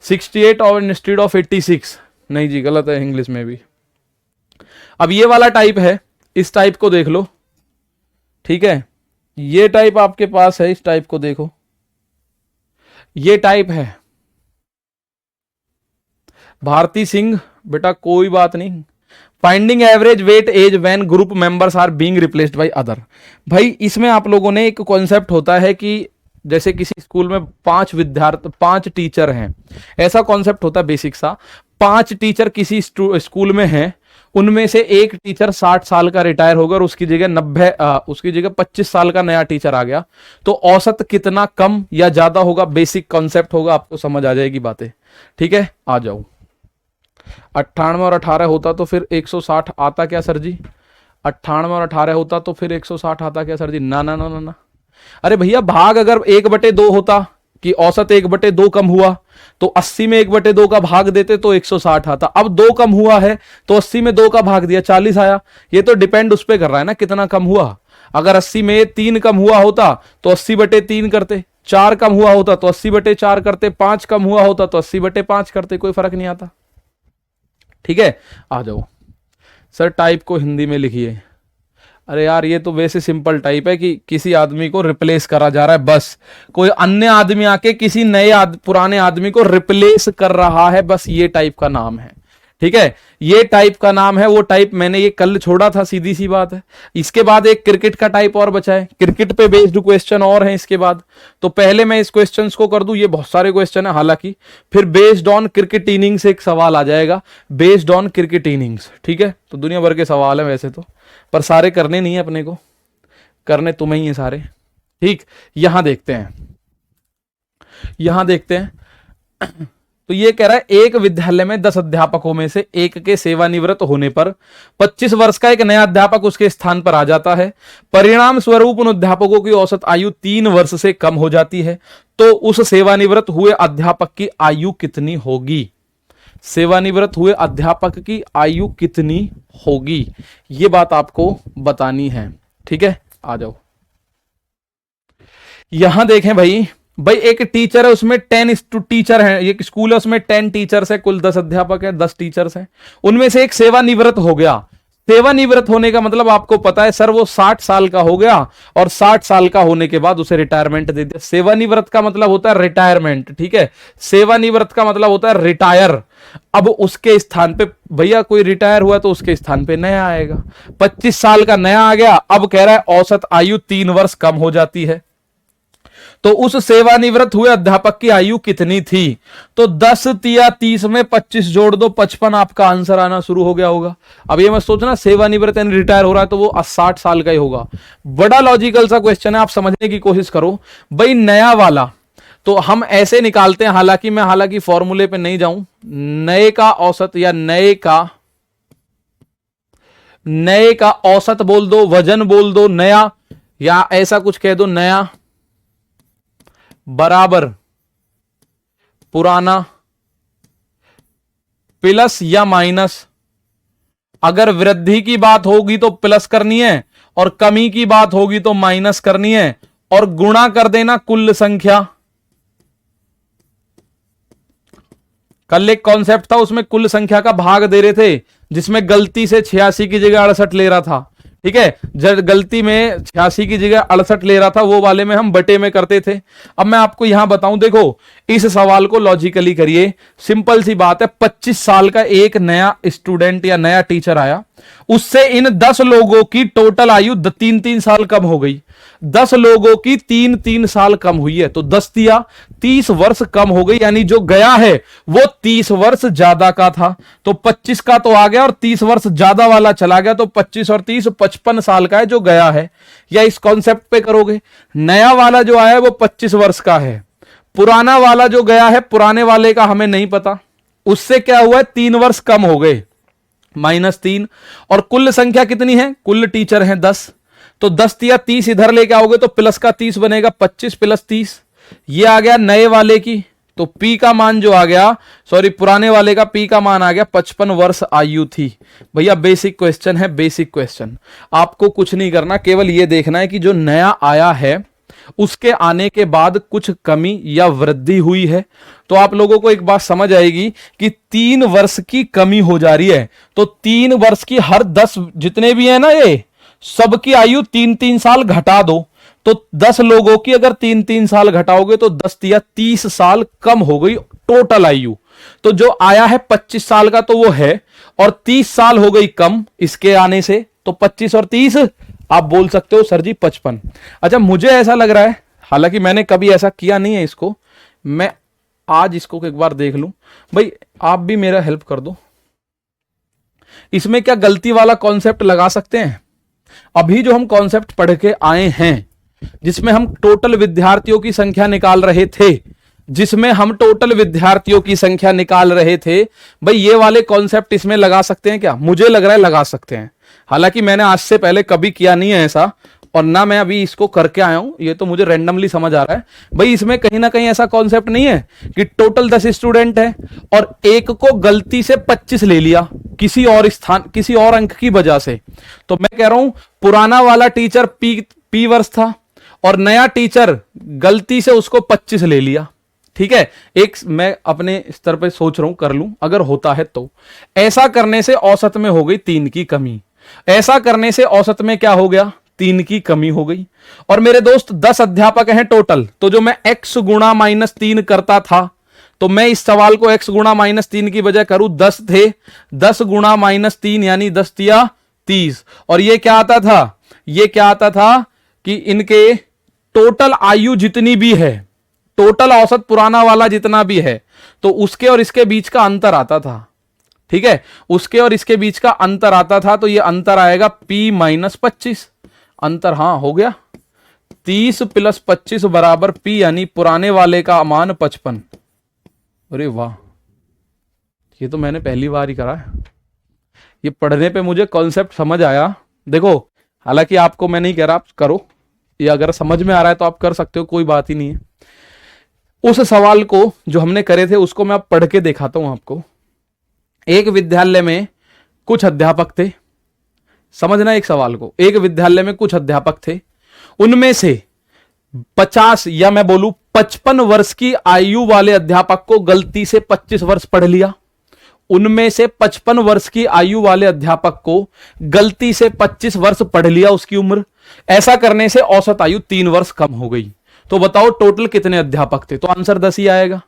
68 और इंस्टेड ऑफ 86। नहीं जी, गलत है इंग्लिश में भी। अब ये वाला टाइप है, इस टाइप को देख लो। ठीक है, ये टाइप आपके पास है, इस टाइप को देखो, ये टाइप है। भारती सिंह बेटा कोई बात नहीं। Finding average weight age when group members are being replaced by other. भाई इसमें आप लोगों ने एक कॉन्सेप्ट होता है कि जैसे किसी स्कूल में 5 टीचर हैं, ऐसा कॉन्सेप्ट होता है बेसिक सा। 5 टीचर किसी स्कूल में हैं, उनमें से एक टीचर 60 साल का रिटायर होगा और उसकी जगह 25 साल का नया टीचर आ गया। तो औसत कितना कम या ज्यादा होगा, बेसिक कॉन्सेप्ट होगा, आपको समझ आ जाएगी बातें। ठीक है, आ जाओ। 98 और 18 होता तो फिर 160 आता क्या सर जी? 98 और 18 होता तो फिर 160 आता क्या सर जी? ना ना ना ना ना। अरे भैया भाग अगर 1/2 होता कि औसत 1/2 कम हुआ तो 80 में 1/2 का भाग देते तो 160 आता। अब 2 कम हुआ है तो 80 में 2 का भाग दिया 40 आया। ये तो डिपेंड उस पर कर रहा है ना कितना कम हुआ। अगर 80 में 3 कम हुआ होता तो 80/3 करते, 4 कम हुआ होता तो 80/4 करते, 5 कम हुआ होता तो 80/5 करते, कोई फर्क नहीं आता। ठीक है, आ जाओ। सर टाइप को हिंदी में लिखिए। अरे यार ये तो वैसे सिंपल टाइप है कि किसी आदमी को रिप्लेस करा जा रहा है, बस कोई अन्य आदमी आके किसी पुराने आदमी को रिप्लेस कर रहा है, बस ये टाइप का नाम है। ठीक है, ये टाइप का नाम है। वो टाइप मैंने ये कल छोड़ा था, सीधी सी बात है। इसके बाद एक क्रिकेट का टाइप और बचा है, क्रिकेट पे बेस्ड क्वेश्चन और है इसके बाद। तो पहले मैं इस क्वेश्चन को कर दूं, ये बहुत सारे क्वेश्चन है हालांकि। फिर बेस्ड ऑन क्रिकेट इनिंग्स एक सवाल आ जाएगा, बेस्ड ऑन क्रिकेट इनिंग्स। ठीक है, तो दुनिया भर के सवाल है वैसे तो, पर सारे करने नहीं है अपने को, करने तुम्हें ही है सारे। ठीक, यहां देखते हैं तो ये कह रहा है एक विद्यालय में 10 अध्यापकों में से एक के सेवानिवृत्त होने पर 25 वर्ष का एक नया अध्यापक उसके स्थान पर आ जाता है। परिणाम स्वरूप उन अध्यापकों की औसत आयु 3 वर्ष से कम हो जाती है। तो उस सेवानिवृत्त हुए अध्यापक की आयु कितनी होगी? सेवानिवृत्त हुए अध्यापक की आयु कितनी होगी, यह बात आपको बतानी है। ठीक है, आ जाओ। यहां देखें भाई एक टीचर है, उसमें 10 टीचर हैं। एक स्कूल है, उसमें 10 टीचर्स है, कुल 10 अध्यापक है, 10 टीचर्स हैं। उनमें से एक सेवानिवृत्त हो गया। सेवानिवृत्त होने का मतलब आपको पता है सर, वो 60 साल का हो गया और 60 साल का होने के बाद उसे रिटायरमेंट दे दिया। सेवानिवृत्त का मतलब होता है रिटायरमेंट। ठीक है, सेवानिवृत्त का मतलब होता है रिटायर। अब उसके स्थान पे भैया कोई रिटायर हुआ तो उसके स्थान पे नया आएगा। 25 साल का नया आ गया। अब कह रहा है औसत आयु 3 वर्ष कम हो जाती है। तो उस सेवानिवृत्त हुए अध्यापक की आयु कितनी थी? तो 10 या 30 में 25 जोड़ दो, 55 आपका आंसर आना शुरू हो गया होगा। अब ये मत सोचना सेवानिवृत्त यानी रिटायर हो रहा है तो वो 60 साल का ही होगा। बड़ा लॉजिकल सा क्वेश्चन है, आप समझने की कोशिश करो। भाई नया वाला तो हम ऐसे निकालते हैं, हालांकि फॉर्मूले पे नहीं जाऊं। नए का औसत या नए का औसत बोल दो, वजन बोल दो नया, या ऐसा कुछ कह दो नया बराबर पुराना प्लस या माइनस। अगर वृद्धि की बात होगी तो प्लस करनी है और कमी की बात होगी तो माइनस करनी है, और गुणा कर देना कुल संख्या। कल एक कॉन्सेप्ट था, उसमें कुल संख्या का भाग दे रहे थे, जिसमें गलती से 86 की जगह 68 ले रहा था। ठीक है, जब गलती में 86 की जगह 68 ले रहा था, वो वाले में हम बटे में करते थे। अब मैं आपको यहां बताऊं, देखो इस सवाल को लॉजिकली करिए, सिंपल सी बात है, 25 साल का एक नया स्टूडेंट या नया टीचर आया, उससे इन 10 लोगों की टोटल आयु 3-3 साल कम हो गई। 10 लोगों की 3-3 साल कम हुई है, तो 10 दिया 30 वर्ष कम हो गई, यानी जो गया है वो 30 वर्ष ज्यादा का था। तो 25 का तो आ गया और 30 वर्ष ज्यादा वाला चला गया, तो 25 और 30 55 साल का है जो गया है। या इस कॉन्सेप्ट पे करोगे, नया वाला जो आया है वो 25 वर्ष का है, पुराना वाला जो गया है पुराने वाले का हमें नहीं पता, उससे क्या हुआ है 3 वर्ष कम हो गए, -3। और कुल संख्या कितनी है, कुल टीचर हैं 10, तो 10 या 30 इधर लेके आओगे तो प्लस का 30 बनेगा, 25 + 30, ये आ गया नए वाले की। तो P का मान जो आ गया, सॉरी पुराने वाले का P का मान आ गया 55 वर्ष आयु थी। भैया बेसिक क्वेश्चन है, बेसिक क्वेश्चन, आपको कुछ नहीं करना, केवल ये देखना है कि जो नया आया है उसके आने के बाद कुछ कमी या वृद्धि हुई है। तो आप लोगों को एक बात समझ आएगी कि 3 वर्ष की कमी हो जा रही है, तो 3 वर्ष की हर 10 जितने भी है ना, ये सबकी आयु 3-3 साल घटा दो, तो 10 लोगों की अगर 3-3 साल घटाओगे तो 10 या 30 साल कम हो गई टोटल आयु। तो जो आया है 25 साल का तो वो है, और 30 साल हो गई कम इसके आने से, तो 25 और 30 आप बोल सकते हो सर जी 55। अच्छा मुझे ऐसा लग रहा है, हालांकि मैंने कभी ऐसा किया नहीं है इसको, मैं आज इसको एक बार देख लूं, भाई आप भी मेरा हेल्प कर दो, इसमें क्या गलती वाला कॉन्सेप्ट लगा सकते हैं। अभी जो हम कॉन्सेप्ट पढ़ के आए हैं, जिसमें हम टोटल विद्यार्थियों की संख्या निकाल रहे थे, भाई ये वाले कॉन्सेप्ट इसमें लगा सकते हैं क्या, मुझे लग रहा है लगा सकते हैं। हालांकि मैंने आज से पहले कभी किया नहीं है ऐसा, और ना मैं अभी इसको करके आया हूं, ये तो मुझे रैंडमली समझ आ रहा है। भाई इसमें कहीं ना कहीं ऐसा कॉन्सेप्ट नहीं है कि टोटल 10 स्टूडेंट है और एक को गलती से 25 ले लिया किसी और अंक की वजह से। तो मैं कह रहा हूं पुराना वाला टीचर पी वर्ष था और नया टीचर गलती से उसको 25 ले लिया, ठीक है। एक मैं अपने स्तर पर सोच रहा हूं, कर लूं अगर होता है तो। ऐसा करने से औसत में हो गई 3 की कमी, ऐसा करने से औसत में क्या हो गया 3 की कमी हो गई। और मेरे दोस्त 10 अध्यापक हैं टोटल, तो जो मैं x गुणा -3 करता था, तो मैं इस सवाल को x गुणा -3 की बजाय करूं 10 थे, 10 गुणा -3 यानी 10 या 30। और ये क्या आता था, ये क्या आता था कि इनके टोटल आयु जितनी भी है, टोटल औसत पुराना वाला जितना भी है, तो उसके और इसके बीच का अंतर आता था, ठीक है, उसके और इसके बीच का अंतर आता था। तो ये अंतर आएगा P - 25, अंतर हाँ हो गया 30 + 25 बराबर P, यानी पुराने वाले का मान 55। अरे वाह, ये तो मैंने पहली बार ही करा है, ये पढ़ने पे मुझे कॉन्सेप्ट समझ आया। देखो हालांकि आपको मैं नहीं कह रहा आप करो, ये अगर समझ में आ रहा है तो आप कर सकते हो, कोई बात ही नहीं है। उस सवाल को जो हमने करे थे उसको मैं अब पढ़ के दिखाता हूं आपको। एक विद्यालय में कुछ अध्यापक थे, समझना एक सवाल को, एक विद्यालय में कुछ अध्यापक थे, उनमें से 50 या मैं बोलूं 55 वर्ष की आयु वाले अध्यापक को गलती से 25 वर्ष पढ़ लिया। उनमें से 55 वर्ष की आयु वाले अध्यापक को गलती से 25 वर्ष पढ़ लिया उसकी उम्र। ऐसा करने से औसत आयु 3 वर्ष कम हो गई। तो बताओ टोटल कितने अध्यापक थे, तो आंसर 10 ही आएगा,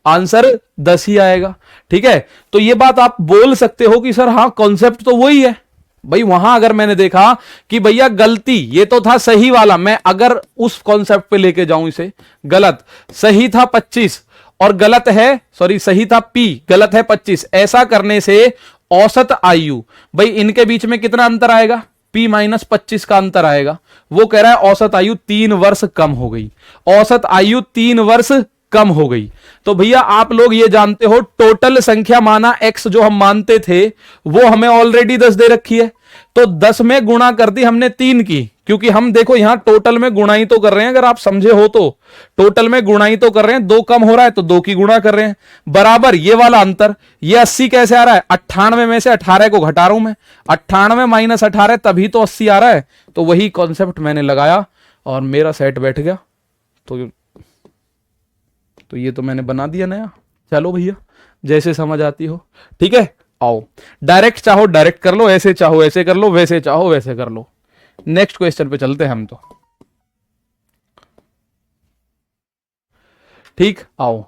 आंसर 10 ही आएगा, ठीक है। तो ये बात आप बोल सकते हो कि सर हाँ कॉन्सेप्ट तो वही है। भाई वहां अगर मैंने देखा कि भैया गलती ये तो था सही वाला, मैं अगर उस कॉन्सेप्ट पे लेके जाऊं इसे, गलत सही था 25 और गलत है, सॉरी सही था P गलत है 25, ऐसा करने से औसत आयु, भाई इनके बीच में कितना अंतर आएगा, P - 25 का अंतर आएगा। वो कह रहा है औसत आयु 3 वर्ष कम हो गई, औसत आयु 3 वर्ष कम हो गई। तो भैया आप लोग ये जानते हो टोटल संख्या माना x जो हम मानते थे वो हमें ऑलरेडी 10 दे रखी है, तो 10 में गुणा कर दी हमने 3 की, क्योंकि हम देखो यहां टोटल में गुणाई तो कर रहे हैं, अगर आप समझे हो तो टोटल में गुणाई तो कर रहे हैं, 2 कम हो रहा है तो 2 की गुणा कर रहे हैं, बराबर ये वाला अंतर। ये 80 कैसे आ रहा है, 98 में से 18 को घटा रहा हूं मैं, 98 - 18 तभी तो 80 आ रहा है। तो वही कॉन्सेप्ट मैंने लगाया और मेरा सेट बैठ गया। तो ये तो मैंने बना दिया नया। चलो भैया जैसे समझ आती हो, ठीक है। आओ डायरेक्ट चाहो डायरेक्ट कर लो, ऐसे चाहो ऐसे कर लो, वैसे चाहो वैसे कर लो। नेक्स्ट क्वेश्चन पे चलते हैं हम तो। ठीक, आओ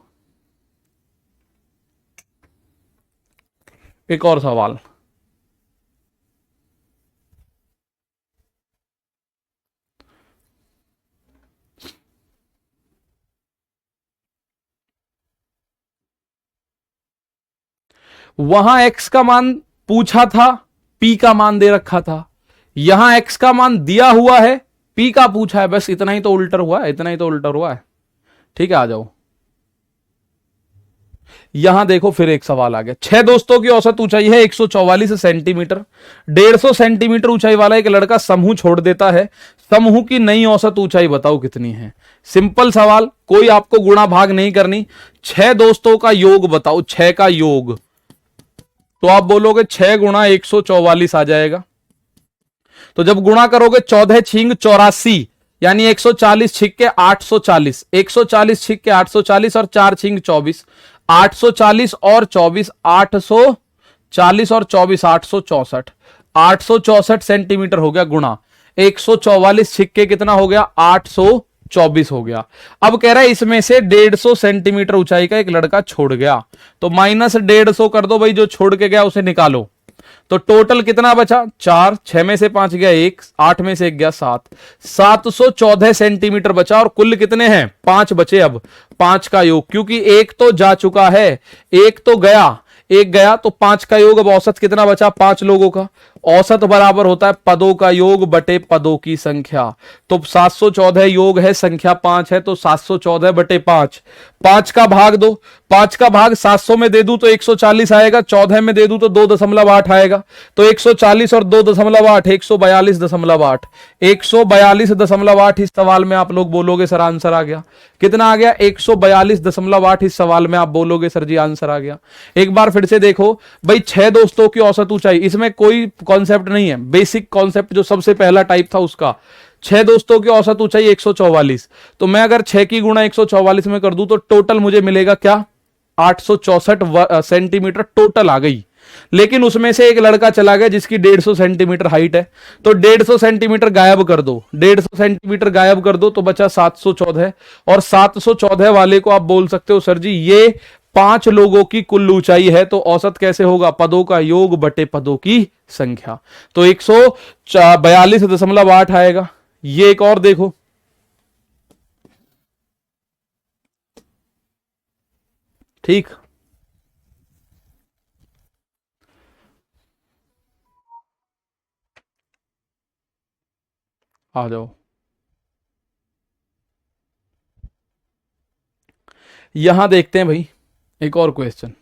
एक और सवाल। वहां x का मान पूछा था, p का मान दे रखा था। यहां x का मान दिया हुआ है, p का पूछा है। बस इतना ही तो उल्टर हुआ है, इतना ही तो उल्टर हुआ है। ठीक है, आ जाओ। यहां देखो फिर एक सवाल आ गया। 6 दोस्तों की औसत ऊंचाई है 144 सेंटीमीटर। 150 सेंटीमीटर ऊंचाई वाला एक लड़का समूह छोड़ देता है। समूह की नई औसत ऊंचाई बताओ कितनी है। सिंपल सवाल, कोई आपको गुणा भाग नहीं करनी। 6 दोस्तों का योग बताओ, 6 का योग। तो आप बोलोगे 6 गुणा 144 आ जाएगा। तो जब गुणा करोगे 14 छिंग 84, यानी 140 छिक के 840, 140 छिक के 840 और 4 छिंग 24, 840 और 24, 840 और 24, 864, 864 सेंटीमीटर हो गया गुणा 144 छिक्के कितना हो गया, 824 हो गया। अब कह रहा है इसमें से 150 सेंटीमीटर ऊंचाई का एक लड़का छोड़ गया, तो माइनस 150 कर दो भाई, जो छोड़ के गया उसे निकालो। तो टोटल कितना बचा, 4, 6 में से 5 गया 1, 8 में से 1 गया 7, 714 सेंटीमीटर बचा। और कुल कितने हैं, 5 बचे। अब 5 का योग, क्योंकि एक तो जा चुका है, एक तो गया, एक गया, तो 5 का योग। अब औसत कितना बचा, 5 लोगों का। औसत बराबर होता है पदों का योग बटे पदों की संख्या। तो 714 योग है, संख्या 5 है, तो 714 बटे 5। 5 का भाग दो, 5 का भाग 700 में दे दूं तो 140 आएगा, 14 में दे दूं तो 2.8 आएगा। तो 140 और 2.8, 142.8, 142.8 इस सवाल में आप लोग बोलोगे सर आंसर आ गया। कितना आ गया, 142.8 इस सवाल में आप बोलोगे सर जी आंसर आ गया। एक बार फिर से देखो भाई, 6 दोस्तों की औसत ऊंचाई, इसमें कोई कॉन्सेप्ट नहीं है, बेसिक कॉन्सेप्ट जो सबसे पहला टाइप था उसका। 6 दोस्तों की औसत ऊंचाई 144, तो मैं अगर 6 की गुणा 144 में कर दूं तो टोटल मुझे मिलेगा क्या, 864 सेंटीमीटर टोटल आ गई। लेकिन उसमें से एक लड़का चला गया जिसकी 150 सेंटीमीटर हाइट है, तो 150 सेंटीमीटर गायब कर दो, 150 सेंटीमीटर गायब कर दो तो बचा 714। और 714 वाले को आप बोल सकते हो सर जी ये 5 लोगों की कुल ऊंचाई है, तो औसत कैसे होगा, पदों का योग बटे पदों की संख्या। तो 142.8 आएगा। ये एक और देखो, ठीक, आ जाओ। यहां देखते हैं भाई एक और क्वेश्चन।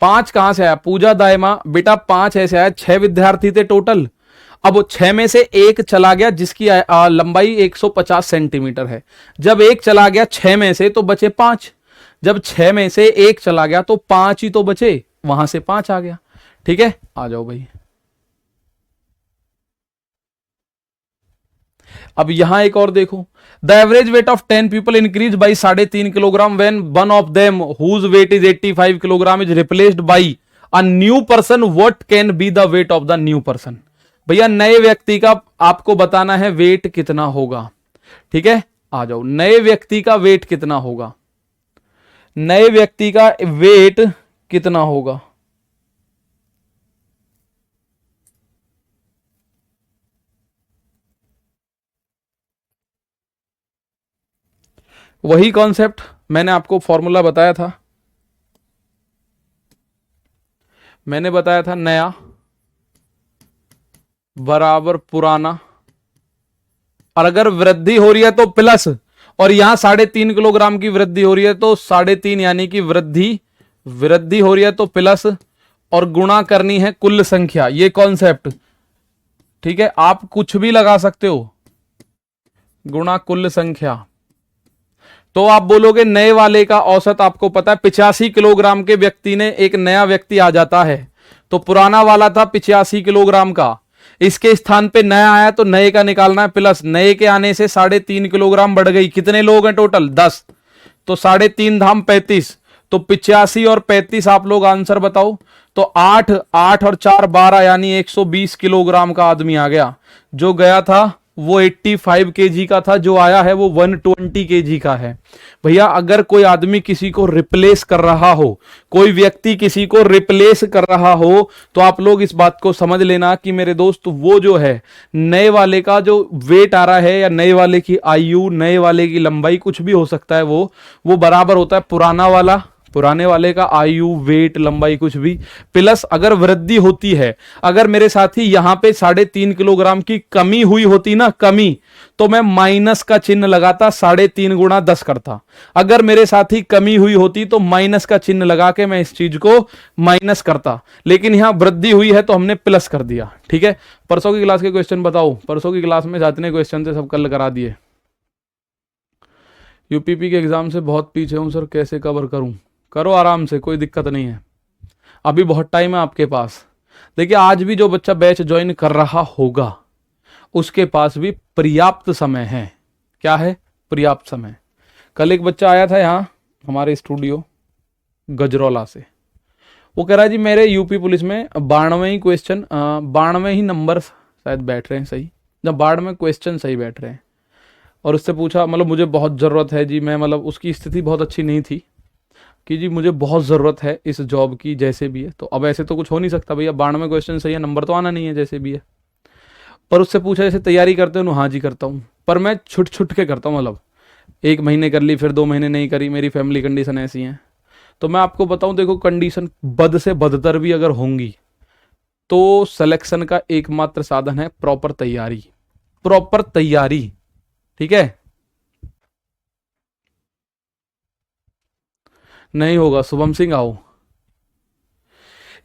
5 कहां से आया, पूजा दायमा बेटा, 5 ऐसे आया, 6 विद्यार्थी थे टोटल। अब 6 में से एक चला गया जिसकी लंबाई 150 सेंटीमीटर है। जब एक चला गया 6 में से तो बचे 5। जब 6 में से एक चला गया तो 5 ही तो बचे, वहां से 5 आ गया। ठीक है, आ जाओ भाई। अब यहां एक और देखो, the average weight of 10 people increase by 3.5 kilogram when one of them whose weight is 85 kilogram is replaced by a new person, what can be the weight of the new person. भैया नए व्यक्ति का आपको बताना है wait कितना होगा। ठीक है, आ जाओ, नए व्यक्ति का वेट कितना होगा, नए व्यक्ति का वेट कितना होगा। वही कॉन्सेप्ट मैंने आपको फॉर्मूला बताया था, मैंने बताया था नया बराबर पुराना, और अगर वृद्धि हो रही है तो प्लस, और यहां 3.5 किलोग्राम की वृद्धि हो रही है तो 3.5 यानी कि वृद्धि, वृद्धि हो रही है तो प्लस, और गुणा करनी है कुल संख्या, ये कॉन्सेप्ट। ठीक है, आप कुछ भी लगा सकते हो, गुणा कुल संख्या। तो आप बोलोगे नए वाले का औसत आपको पता है 85 किलोग्राम के व्यक्ति ने, एक नया व्यक्ति आ जाता है, तो पुराना वाला था 85 किलोग्राम का, इसके स्थान पे नया आया तो नए का निकालना है प्लस, नए के आने से 3.5 किलोग्राम बढ़ गई। कितने लोग हैं टोटल, 10, तो 3.5 धाम 35, तो 85 और 35 आप लोग आंसर बताओ। तो 8, 8 और 4 12 यानी 120 किलोग्राम का आदमी आ गया। जो गया था वो 85 केजी का था, जो आया है वो 120 केजी का है। भैया अगर कोई आदमी किसी को रिप्लेस कर रहा हो, कोई व्यक्ति किसी को रिप्लेस कर रहा हो, तो आप लोग इस बात को समझ लेना कि मेरे दोस्त वो जो है नए वाले का जो वेट आ रहा है, या नए वाले की आयु, नए वाले की लंबाई, कुछ भी हो सकता है, वो बराबर होता है पुराने वाले का आयु, वेट, लंबाई, कुछ भी प्लस अगर वृद्धि होती है। अगर मेरे साथी यहां पे 3.5 किलोग्राम की कमी हुई होती ना, कमी, तो मैं माइनस का चिन्ह लगाता, 3.5 गुणा 10 करता। अगर मेरे साथी कमी हुई होती तो माइनस का चिन्ह लगा के मैं इस चीज को माइनस करता, लेकिन यहां वृद्धि हुई है तो हमने प्लस कर दिया। ठीक है, परसों की क्लास के क्वेश्चन बताओ, परसों की क्लास में जितने क्वेश्चन थे सब कल करा दिए। यूपीपी के एग्जाम से बहुत पीछे हूं सर, कैसे कवर करूं? करो आराम से, कोई दिक्कत नहीं है, अभी बहुत टाइम है आपके पास। देखिए आज भी जो बच्चा बैच ज्वाइन कर रहा होगा उसके पास भी पर्याप्त समय है। क्या है? पर्याप्त समय। कल एक बच्चा आया था यहाँ हमारे स्टूडियो गजरौला से, वो कह रहा है जी मेरे यूपी पुलिस में 92 ही क्वेश्चन, 92 ही नंबर शायद बैठ रहे हैं सही, जब 92 में क्वेश्चन सही बैठ रहे हैं। और उससे पूछा, मतलब मुझे बहुत ज़रूरत है जी, मैं मतलब उसकी स्थिति बहुत अच्छी नहीं थी कि जी मुझे बहुत ज़रूरत है इस जॉब की जैसे भी है। तो अब ऐसे तो कुछ हो नहीं सकता भैया, 92 क्वेश्चन सही है, नंबर तो आना नहीं है जैसे भी है। पर उससे पूछा जैसे तैयारी करते हो? हाँ जी करता हूँ, पर मैं छुट छुट के करता हूँ, मतलब 1 महीने कर ली, फिर 2 महीने नहीं करी, मेरी फैमिली कंडीशन ऐसी है। तो मैं आपको बताऊँ, देखो कंडीशन बद से बदतर भी अगर होंगी तो सिलेक्शन का एकमात्र साधन है प्रॉपर तैयारी, प्रॉपर तैयारी। ठीक है, नहीं होगा शुभम सिंह आओ।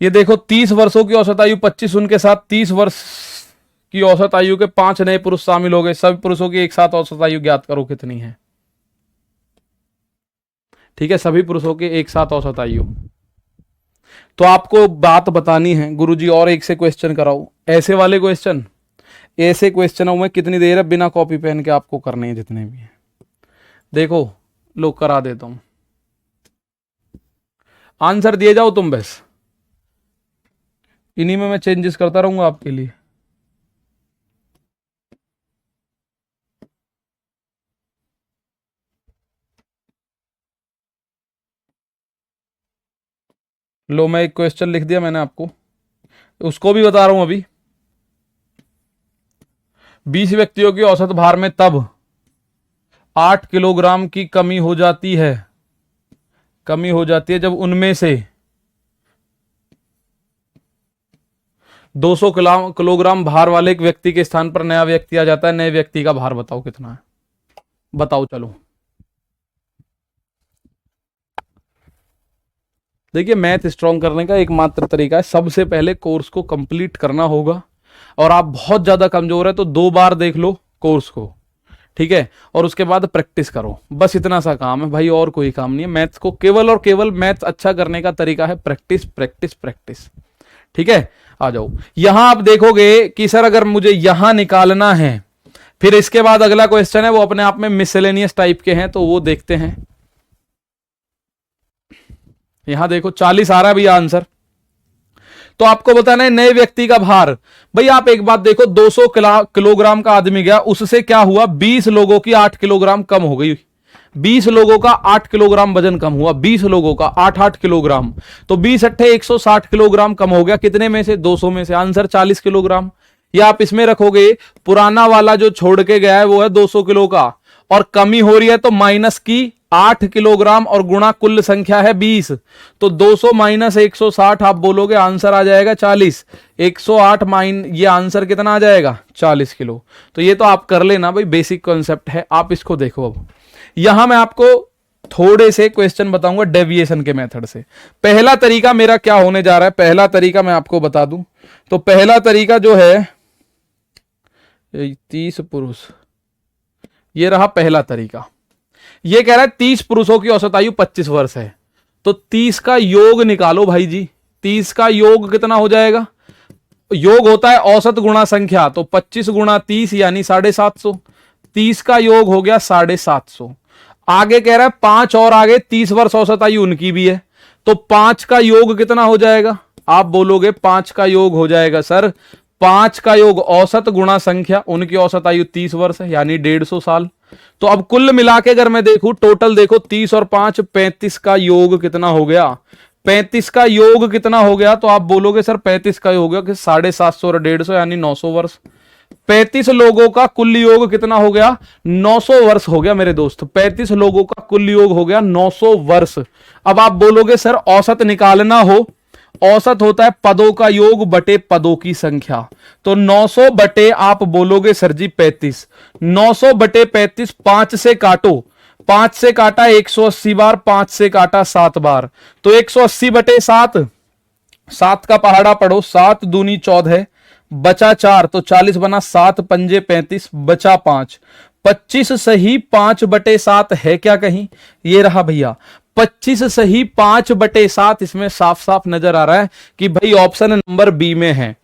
ये देखो 30 वर्षों की औसत आयु 25, उनके साथ 30 वर्ष की औसत आयु के 5 नए पुरुष शामिल हो गए। सभी पुरुषों की एक साथ औसत आयु ज्ञात करो कितनी है। ठीक है, सभी पुरुषों के एक साथ औसत आयु। तो आपको बात बतानी है गुरुजी, और एक से क्वेश्चन कराओ, ऐसे वाले क्वेश्चन, ऐसे क्वेश्चनों में कितनी देर है, बिना कॉपी पेन के आपको करने हैं जितने भी हैं। देखो लो करा देता हूं, आंसर दिए जाओ तुम, बस इन्हीं में मैं चेंजेस करता रहूंगा आपके लिए। लो मैं एक क्वेश्चन लिख दिया मैंने आपको, उसको भी बता रहा हूं अभी। 20 व्यक्तियों की औसत भार में तब 8 किलोग्राम की कमी हो जाती है, कमी हो जाती है जब उनमें से 200 किलोग्राम भार वाले एक व्यक्ति के स्थान पर नया व्यक्ति आ जाता है। नए व्यक्ति का भार बताओ कितना है, बताओ चलो। देखिए मैथ स्ट्रॉन्ग करने का एकमात्र तरीका है, सबसे पहले कोर्स को कंप्लीट करना होगा। और आप बहुत ज्यादा कमजोर है तो 2 बार देख लो कोर्स को, ठीक है, और उसके बाद प्रैक्टिस करो, बस इतना सा काम है भाई, और कोई काम नहीं है। मैथ्स को केवल और केवल मैथ्स अच्छा करने का तरीका है प्रैक्टिस, प्रैक्टिस, प्रैक्टिस। ठीक है, आ जाओ। यहां आप देखोगे कि सर अगर मुझे यहां निकालना है, फिर इसके बाद अगला क्वेश्चन है वो अपने आप में मिसलेनियस टाइप के हैं, तो वो देखते हैं। यहां देखो 40 आ रहा है भैया आंसर, तो आपको बताना है नए व्यक्ति का भार। भाई आप एक बात देखो, 200 किलोग्राम का आदमी गया, उससे क्या हुआ, 20 लोगों की 8 किलोग्राम कम हो गई, 20 लोगों का 8 किलोग्राम वजन कम हुआ, 20 लोगों का 8-8 किलोग्राम, तो 20 अट्ठे 160 किलोग्राम कम हो गया, कितने में से, 200 में से, आंसर 40 किलोग्राम। या आप इसमें रखोगे पुराना वाला जो छोड़ के गया है वो है 200 किलो का, और कमी हो रही है तो माइनस की 8 किलोग्राम और गुणा कुल संख्या है 20, तो 200 माइनस 160 आप बोलोगे, आंसर आ जाएगा 40। 108 ये आंसर कितना आ जाएगा, 40 किलो। तो ये तो आप कर लेना भाई, बेसिक कॉन्सेप्ट है। आप इसको देखो, अब यहां मैं आपको थोड़े से क्वेश्चन बताऊंगा डेविएशन के मेथड से। पहला तरीका मेरा क्या होने जा रहा है, पहला तरीका मैं आपको बता दूं, तो पहला तरीका जो है 30 पुरुष, ये रहा पहला तरीका। ये कह रहा है 30 पुरुषों की औसत आयु 25 वर्ष है, तो 30 का योग निकालो भाई जी। 30 का योग कितना हो जाएगा, योग होता है औसत गुणा संख्या, तो 25 गुणा 30 यानी 750। 30 का योग हो गया 750। आगे कह रहा है 5 और आगे 30 वर्ष औसत आयु उनकी भी है, तो 5 का योग कितना हो जाएगा, आप बोलोगे 5 का योग हो जाएगा सर 5 का योग औसत गुणा संख्या, उनकी औसत आयु 30 वर्ष है यानी 150 साल। तो अब कुल मिला के अगर मैं देखूं, टोटल देखो 30 और 5 35 का योग कितना हो गया, 35 का योग कितना हो गया, तो आप बोलोगे सर 35 का योग हो गया कि 750 और 150 यानी 900 वर्ष। 35 लोगों का कुल योग कितना हो गया, 900 वर्ष हो गया मेरे दोस्त। 35 लोगों का कुल योग हो गया 900 वर्ष। अब आप बोलोगे सर औसत निकालना हो, औसत होता है पदों का योग बटे पदों की संख्या। तो 900 बटे आप बोलोगे सर जी 35, 900 बटे 35, 5 से काटो, 5 से काटा 180 बार, 5 से काटा 7 बार, तो 180 बटे 7, 7 का पहाड़ा पढ़ो, 7 दूनी 14, बचा 4 तो 40 बना, 7 पंजे 35, बचा 5, 25 सही 5 बटे 7 है क्या कहीं, ये रहा भैया 25 सही 5 बटे 7। इसमें साफ साफ नजर आ रहा है कि भाई ऑप्शन नंबर बी में है।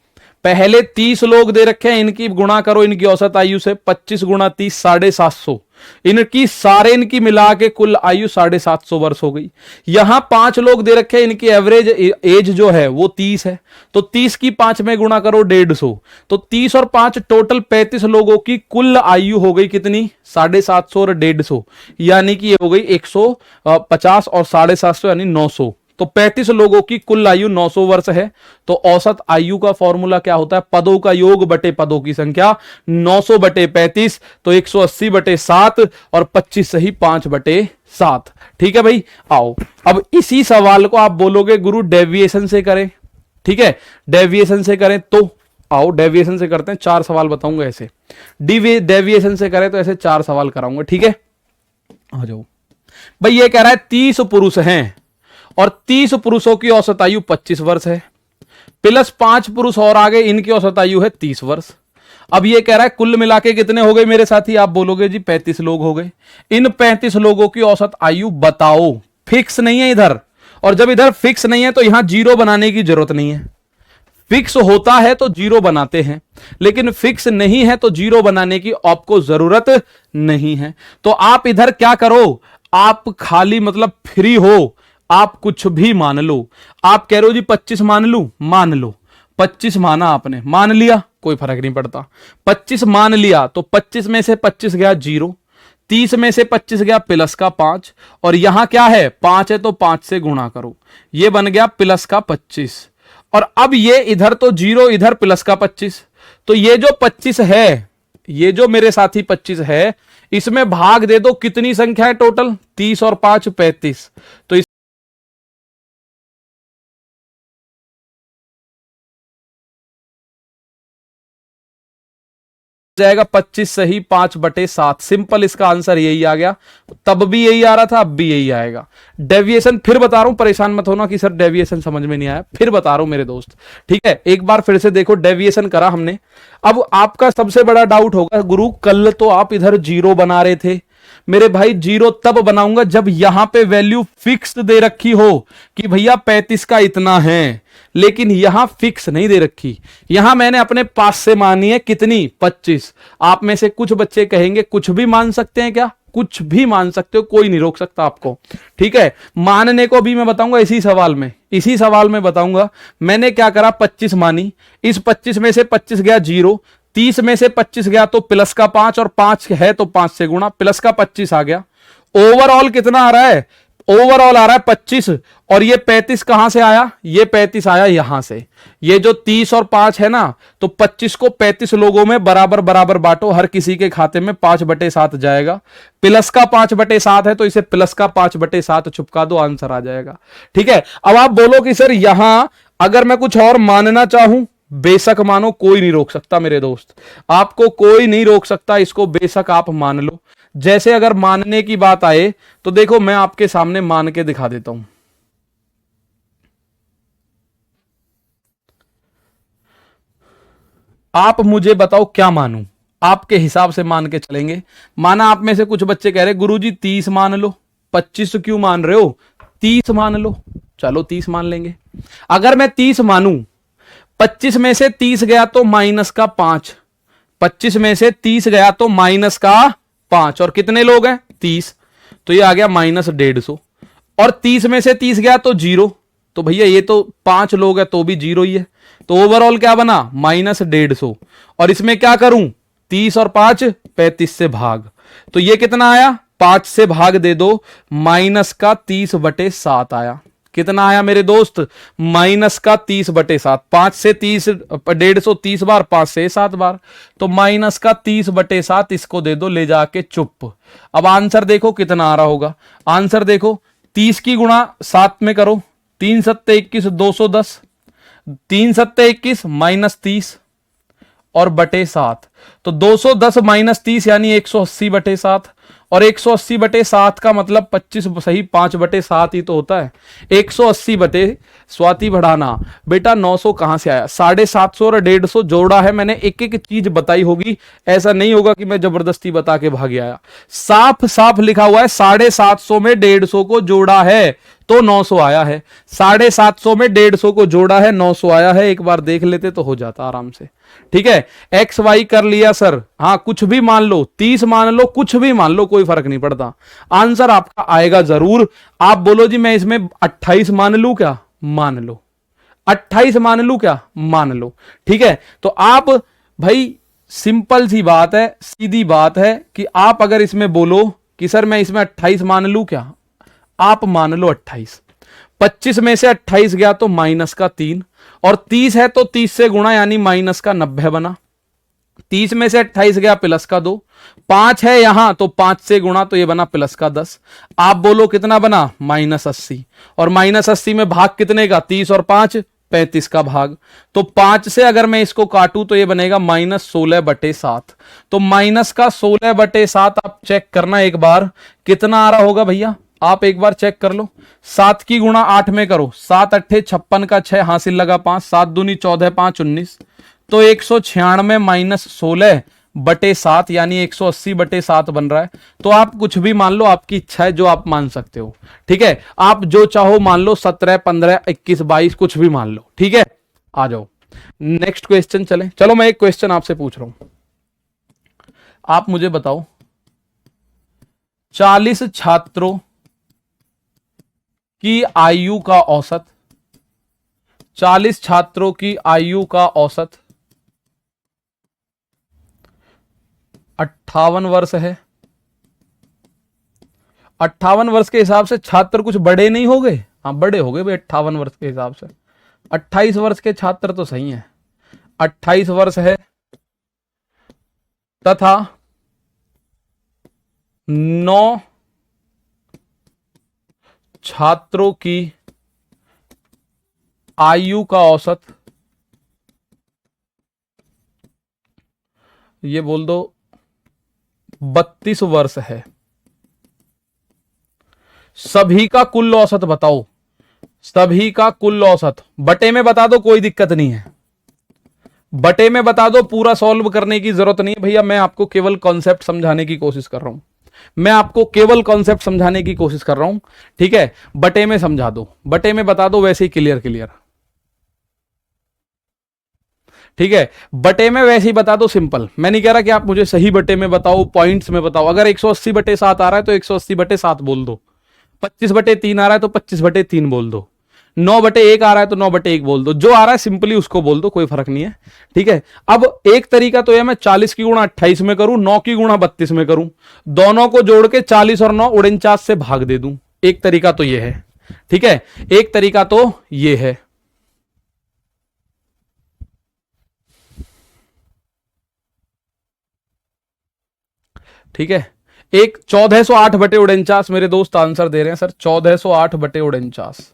पहले 30 लोग दे रखे हैं, इनकी गुणा करो इनकी औसत आयु से, 25 गुणा 30 750, इनकी सारे इनकी मिला के कुल आयु 750 वर्ष हो गई। यहां 5 लोग दे रखे हैं, इनकी एवरेज एज जो है वो 30 है, तो 30 की 5 में गुणा करो 150, तो 30 और 5 टोटल 35 लोगों की कुल आयु हो गई कितनी, 750 और 150, यानी कि ये हो गई 150 और 750 यानी 900। तो 35 लोगों की कुल आयु 900 वर्ष है। तो औसत आयु का फॉर्मूला क्या होता है, पदों का योग बटे पदों की संख्या, 900 बटे 35 तो 180 बटे 7 और 25 सही 5 बटे 7। ठीक है भाई, आओ अब इसी सवाल को आप बोलोगे गुरु डेविएशन से करें। ठीक है, डेविएशन से करें, तो आओ डेविएशन से करते हैं। 4 सवाल बताऊंगा ऐसे, डेविएशन से करें तो ऐसे 4 सवाल कराऊंगा। ठीक है, आ जाओ भाई। ये कह रहा है 30 पुरुष हैं और 30 पुरुषों की औसत आयु 25 वर्ष है, प्लस 5 पुरुष और आगे, इनकी औसत आयु है 30 वर्ष। अब ये कह रहा है कुल मिला के कितने हो गए मेरे साथी, आप बोलोगे जी 35 लोग हो गए। इन 35 लोगों की औसत आयु बताओ। फिक्स नहीं है इधर, और जब इधर फिक्स नहीं है तो यहां जीरो बनाने की जरूरत नहीं है। फिक्स होता है तो जीरो बनाते हैं, लेकिन फिक्स नहीं है तो जीरो बनाने की आपको जरूरत नहीं है। तो आप इधर क्या करो, आप खाली मतलब फ्री हो, आप कुछ भी मान लो। आप कह रहे हो जी 25 मान लू, मान लो, 25 माना आपने, मान लिया, कोई फर्क नहीं पड़ता। 25 मान लिया तो 25 में से 25 गया 0, 30 में से 25 गया प्लस का 5, और यहां क्या है 5 है तो 5 से गुणा करो, ये बन गया प्लस का 25। और अब ये इधर तो 0, इधर प्लस का 25, तो ये जो 25 है, ये जो मेरे साथी 25 है, इसमें भाग दे दो कितनी संख्या है टोटल, 30 और 5 35, तो इस जाएगा 25 सही 5 बटे 7। सिंपल, इसका आंसर यही आ गया। तब भी यही आ रहा था, अब भी यही आएगा। डेविएशन फिर बता रहा हूं, परेशान मत होना कि सर डेविएशन समझ में नहीं आया, फिर बता रहा हूं मेरे दोस्त। ठीक है, एक बार फिर से देखो, डेविएशन करा हमने। अब आपका सबसे बड़ा डाउट होगा गुरु कल तो आप इधर 0 बना रहे थे। मेरे भाई 0 तब बनाऊंगा जब यहां पे वैल्यू फिक्स दे रखी हो कि भैया 35 का इतना है, लेकिन यहां फिक्स नहीं दे रखी। यहां मैंने अपने पास से मानी है कितनी, 25। आप में से कुछ बच्चे कहेंगे कुछ भी मान सकते हैं क्या, कुछ भी मान सकते हो, कोई नहीं रोक सकता आपको। ठीक है, मानने को भी मैं बताऊंगा इसी सवाल में बताऊंगा। मैंने क्या करा, 25 मानी, इस 25 में से 25 गया 0, 30 में से 25 गया तो प्लस का 5, और 5 है तो 5 से गुणा, प्लस का 25 आ गया। ओवरऑल कितना आ रहा है, ओवरऑल आ रहा है 25, और ये 35 कहां से आया, ये 35 आया यहां से। ये जो 30 और 5 है ना, तो 25 को 35 लोगों में बराबर बराबर बांटो, हर किसी के खाते में 5 बटे 7 जाएगा। प्लस का 5 बटे 7 है तो इसे प्लस का 5 बटे 7 छुपका दो, आंसर आ जाएगा। ठीक है, अब आप बोलो कि सर यहां अगर मैं कुछ और मानना चाहूं, बेशक मानो, कोई नहीं रोक सकता मेरे दोस्त, आपको कोई नहीं रोक सकता, इसको बेशक आप मान लो। जैसे अगर मानने की बात आए तो देखो मैं आपके सामने मान के दिखा देता हूं। आप मुझे बताओ क्या मानूं, आपके हिसाब से मान के चलेंगे। माना आप में से कुछ बच्चे कह रहे गुरुजी 30 मान लो, 25 क्यों मान रहे हो, 30 मान लो, चलो 30 मान लेंगे। अगर मैं 30 मानूं, 25 में से 30 गया तो माइनस का 5, 25 में से 30 गया तो माइनस का 5, और कितने लोग हैं 30, तो ये आ गया -150, और 30 में से 30 गया तो 0, तो भैया ये तो 5 लोग है तो भी 0 ही है, तो ओवरऑल क्या बना -150। और इसमें क्या करूं 30 और 5 35 से भाग, तो ये कितना आया 5 से भाग दे दो, -30/7 आया। कितना आया मेरे दोस्त -30/7। 5 से 30 150 बार, 5 से 7 बार, तो -30/7 इसको दे दो ले जाके चुप। अब आंसर देखो कितना आ रहा होगा, आंसर देखो 30 की गुणा 7 में करो, 3 सत्ते 21 210, 3 सत्ते 21 -30 और बटे 7, तो 210 -30 यानी 180/7, और 180/7 का मतलब 25 सही 5/7 ही तो होता है। 180 बटे स्वाति बढ़ाना बेटा 900 कहां से आया, 750 और 150 जोड़ा है मैंने, एक एक चीज बताई होगी, ऐसा नहीं होगा कि मैं जबरदस्ती बता के भाग आया। साफ साफ लिखा हुआ है 750 में 150 को जोड़ा है तो 900 आया है, 750 में 150 को जोड़ा है 900 आया है। एक बार देख लेते तो हो जाता आराम से। ठीक है, एक्स वाई कर लिया सर, हाँ कुछ भी मान लो, 30 मान लो, कुछ भी मान लो, कोई फर्क नहीं पड़ता, आंसर आपका आएगा जरूर। आप बोलो जी मैं इसमें 28 मान लू क्या, मान लो, 28 मान लू क्या, मान लो। ठीक है, तो आप भाई सिंपल सी बात है, सीधी बात है कि आप अगर इसमें बोलो कि सर मैं इसमें 28 मान लू क्या, आप मान लो 28, 25 में से 28 गया तो -3, और 30 है तो 30 से गुणा यानी -90 बना, 30 में से 28 गया +2, 5 है यहां तो 5 से गुणा तो ये बना +10। आप बोलो कितना बना -80, और -80 में भाग कितने का 30 और 5 35 का भाग, तो 5 से अगर मैं इसको काटूं तो ये बनेगा -16/7, तो -16/7 आप चेक करना एक बार कितना आ रहा होगा भैया, आप एक बार चेक कर लो। 7 की गुणा 8 में करो, 7 अट्ठे 56 का 6 हासिल लगा 5, 7 दूनी 14 5 19, तो 196 -16/7 यानी 180/7 बन रहा है। तो आप कुछ भी मान लो, आपकी इच्छा है जो आप मान सकते हो। ठीक है, आप जो चाहो मान लो, 17 15 21 22 कुछ भी मान लो। ठीक है, आ जाओ नेक्स्ट क्वेश्चन चलें। चलो मैं एक क्वेश्चन आपसे पूछ रहा हूं, आप मुझे बताओ 40 छात्रों की आयु का औसत, 40 छात्रों की आयु का औसत 58 वर्ष है। 58 वर्ष के हिसाब से छात्र कुछ बड़े नहीं हो गए, हाँ बड़े हो गए भाई 58 वर्ष के हिसाब से। 28 वर्ष के छात्र तो सही है, 28 वर्ष है, तथा 9 छात्रों की आयु का औसत, ये बोल दो 32 वर्ष है। सभी का कुल औसत बताओ, सभी का कुल औसत बटे में बता दो, कोई दिक्कत नहीं है, बटे में बता दो, पूरा सॉल्व करने की जरूरत नहीं है भैया, मैं आपको केवल कॉन्सेप्ट समझाने की कोशिश कर रहा हूं, मैं आपको केवल कॉन्सेप्ट समझाने की कोशिश कर रहा हूं। ठीक है, बटे में समझा दो, बटे में बता दो, वैसे ही क्लियर क्लियर। ठीक है, बटे में वैसे ही बता दो, सिंपल। मैं नहीं कह रहा कि आप मुझे सही बटे में बताओ, पॉइंट्स में बताओ। अगर 180/7 आ रहा है तो 180/7 बोल दो, 25/3 आ रहा है तो 25/3 बोल दो, 9/1 आ रहा है तो 9/1 बोल दो, जो आ रहा है सिंपली उसको बोल दो, कोई फर्क नहीं है। ठीक है, अब एक तरीका तो यह मैं 40 की गुणा 28 में करूं, 9 की गुणा 32 में करूं, दोनों को जोड़ के 40 और 9 49 से भाग दे दूं, एक तरीका तो यह है। ठीक है, एक तरीका तो यह है। ठीक है, एक 1408/49 मेरे दोस्त आंसर दे रहे हैं सर, 1408/49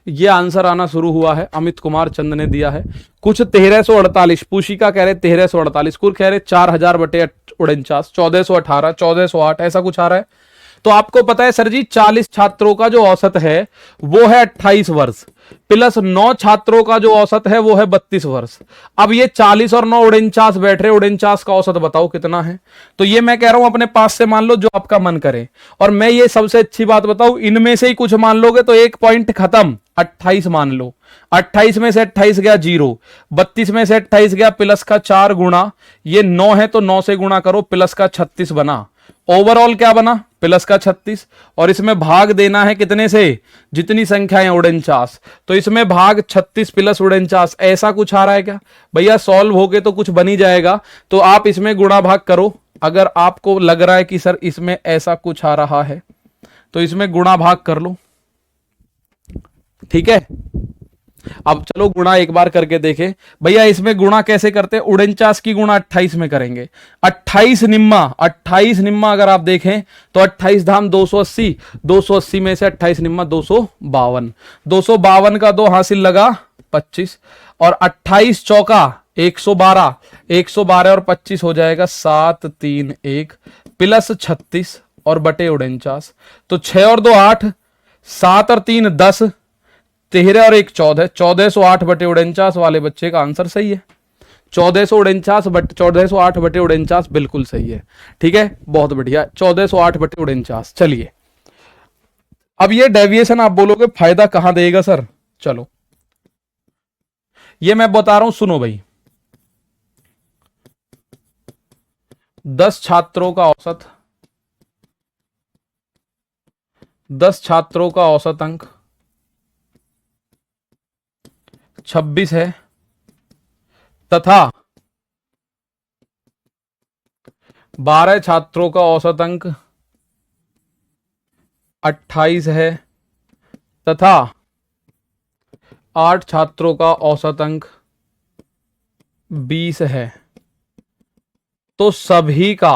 ये आंसर आना शुरू हुआ है। अमित कुमार चंद ने दिया है, कुछ 1348, पुशिका कह रहे 1348, कुल कह रहे 4000/49, 1418 1408 ऐसा कुछ आ रहा है। तो आपको पता है सर जी 40 छात्रों का जो औसत है वो है 28 वर्ष, प्लस 9 छात्रों का जो औसत है वो है 32 वर्ष। अब ये 40 और 9 49 बैठ रहे, 49 का औसत बताओ कितना है। तो ये मैं कह रहा हूं अपने पास से मान लो जो आपका मन करे, और मैं ये सबसे अच्छी बात बताऊं, इनमें से ही कुछ मान लोगे तो एक पॉइंट खत्म, 28 मान लो, 28 में से 28 गया 0, 32 में से 28 गया प्लस का 4 गुणा, ये 9 है तो 9 से गुणा करो, प्लस का 36 बना, ओवरऑल क्या बना, प्लस का 36, और इसमें भाग देना है कितने से, जितनी संख्याएं 49, तो इसमें भाग 36 प्लस 49, ऐसा कुछ आ रहा है क्या भैया? सॉल्व होके तो कुछ बन ही जाएगा, तो आप इसमें गुणा भाग करो। अगर आपको लग रहा है कि सर इसमें ऐसा कुछ आ रहा है तो इसमें गुणा भाग कर लो, ठीक है। अब चलो गुणा एक बार करके देखें भैया। इसमें गुणा कैसे करते हैं? 49 की गुणा 28 में करेंगे। 28 निम्मा अगर आप देखें तो 28 धाम 280, 280 में से 28 निम्मा 252, 252 का 2 हासिल लगा 25, और 28 चौका 112, 112 और 25 हो जाएगा 731 प्लस 36 और बटे 49, तो 6 और 2 8, 7 और 3 10, 13 और 1 14, 1408 बटे 49 वाले बच्चे का आंसर सही है। 1408 बटे 49 बिल्कुल सही है, ठीक है, बहुत बढ़िया। 1408 बटे 49। चलिए अब ये डेविएशन आप बोलोगे फायदा कहां देगा सर? चलो ये मैं बता रहा हूं, सुनो भाई। 10 छात्रों का औसत, 10 छात्रों का औसत अंक 26 है तथा 12 छात्रों का औसत अंक 28 है तथा 8 छात्रों का औसत अंक 20 है, तो सभी का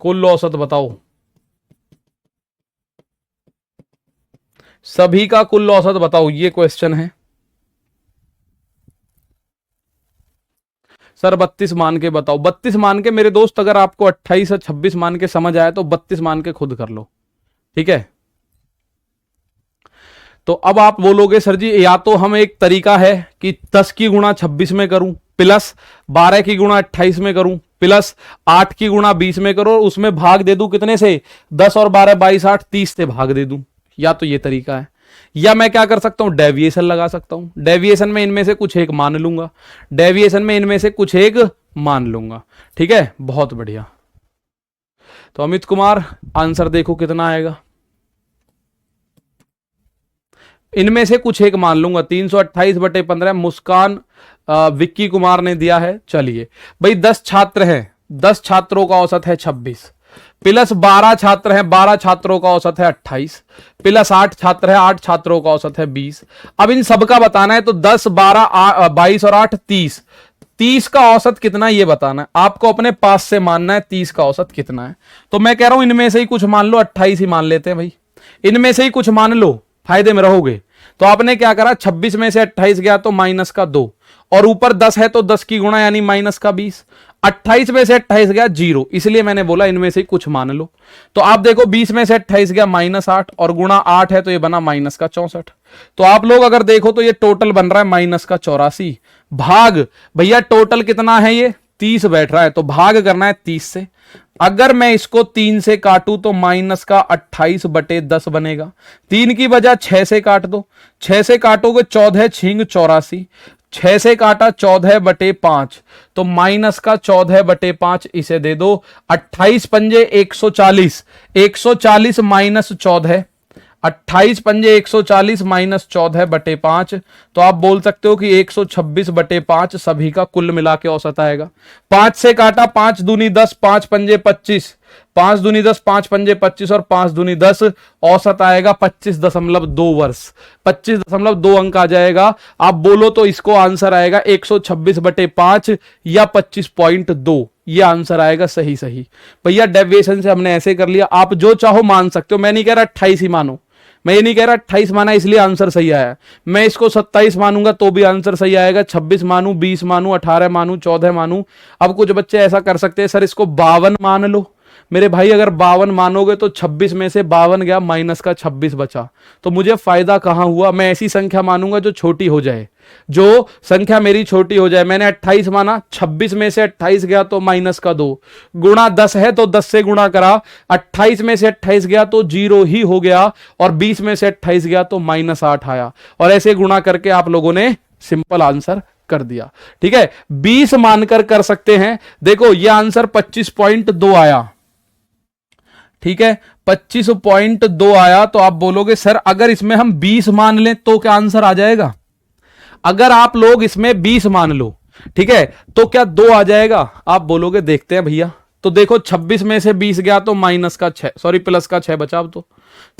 कुल औसत बताओ। सभी का कुल औसत बताओ, ये क्वेश्चन है सर। 32 मान के बताओ। 32 मान के मेरे दोस्त, अगर आपको 28 और 26 मान के समझ आए तो 32 मान के खुद कर लो, ठीक है। तो अब आप बोलोगे सर जी या तो हम एक तरीका है कि 10 की गुणा 26 में करूं, प्लस 12 की गुणा 28 में करूं, प्लस 8 की गुणा 20 में करो, उसमें भाग दे दूं कितने से, 10 और 12 22 8 30 से भाग दे दूं। या तो ये तरीका है, या मैं क्या कर सकता हूं, डेविएशन लगा सकता हूं। डेविएशन में इनमें से कुछ एक मान लूंगा, डेविएशन में इनमें से कुछ एक मान लूंगा, ठीक है, बहुत बढ़िया। तो अमित कुमार आंसर देखो कितना आएगा। इनमें से कुछ एक मान लूंगा, 328 बटे 15। मुस्कान विक्की कुमार ने दिया है। चलिए भाई 10 छात्र हैं, 10 छात्रों का औसत है 26, प्लस 12 छात्र हैं, 12 छात्रों का औसत है 28, प्लस 8 छात्र है, 8 छात्रों का औसत है 20। अब इन सबका बताना है, तो 10 12 22 और 8 30, 30 का औसत कितना ये बताना है आपको, अपने पास से मानना है 30 का औसत कितना है। तो मैं कह रहा हूं इनमें से ही कुछ मान लो, 28 ही मान लेते हैं भाई, इनमें से ही कुछ मान लो, फायदे में रहोगे। तो आपने क्या करा, 26 में से 28 गया तो माइनस का 2, और ऊपर 10 है तो 10 की गुणा यानी माइनस का 20। 28 में से 28 गया 0, इसलिए मैंने बोला इनमें से कुछ मान लो। तो आप देखो 20 में से 28 गया -8, और गुणा 8 है तो ये बना -64। तो आप लोग अगर देखो तो ये टोटल बन रहा है -84। भाग भैया टोटल कितना है, ये 30 बैठ रहा है, तो भाग करना है 30 से। अगर मैं इसको 3 से काटूं तो माइनस का 28 बटे 10 बनेगा। 3 की बजाय 6 से काट दो, 6 से काटोगे 14 छिंग 84, 6 से काटा 14 बटे 5, तो माइनस का 14 बटे 5 इसे दे दो। 28 पंजे 140, 140 माइनस 14, 28 पंजे 140 माइनस 14 बटे 5, तो आप बोल सकते हो कि 126 बटे 5 सभी का कुल मिला के औसत आएगा। 5 से काटा 5 दूनी 10, 5 पंजे 25, 5 दूनी 10, 5 पंजे 25 और 5 दूनी 10, औसत आएगा 25.2 वर्ष, 25.2 अंक आ जाएगा। आप बोलो तो इसको आंसर आएगा 126 बटे 5 या 25.2, ये आंसर आएगा सही सही। भैया डेविएशन से हमने ऐसे कर लिया, आप जो चाहो मान सकते हो। मैं नहीं कह रहा 28 ही मानो, मैं ये नहीं कह रहा 28 माना इसलिए आंसर सही आया। मैं इसको 27 मानूंगा तो भी आंसर सही आएगा, 26 मानू, 20 मानू, 18 मानू, 14 मानू। अब कुछ बच्चे ऐसा कर सकते हैं, सर इसको 52 मान लो। मेरे भाई अगर 52 मानोगे तो 26 में से 52 गया, माइनस का 26 बचा, तो मुझे फायदा कहां हुआ। मैं ऐसी संख्या मानूंगा जो छोटी हो जाए, जो संख्या मेरी छोटी हो जाए। मैंने 28 माना, 26 में से 28 गया तो माइनस का 2, गुणा 10 है तो 10 से गुणा करा, 28 में से 28 गया तो 0 ही हो गया, और 20 में से 28 गया तो -8 आया, और ऐसे गुणा करके आप लोगों ने सिंपल आंसर कर दिया। ठीक है, 20 मानकर कर सकते हैं। देखो ये आंसर 25.2 आया। ठीक है, 25.2 आया। तो आप बोलोगे सर अगर इसमें हम 20 मान लें तो क्या आंसर आ जाएगा? अगर आप लोग इसमें 20 मान लो, ठीक है, तो क्या 2 आ जाएगा? आप बोलोगे देखते हैं भैया। तो देखो 26 में से 20 गया तो माइनस का 6, सॉरी प्लस का 6 बचा। अब तो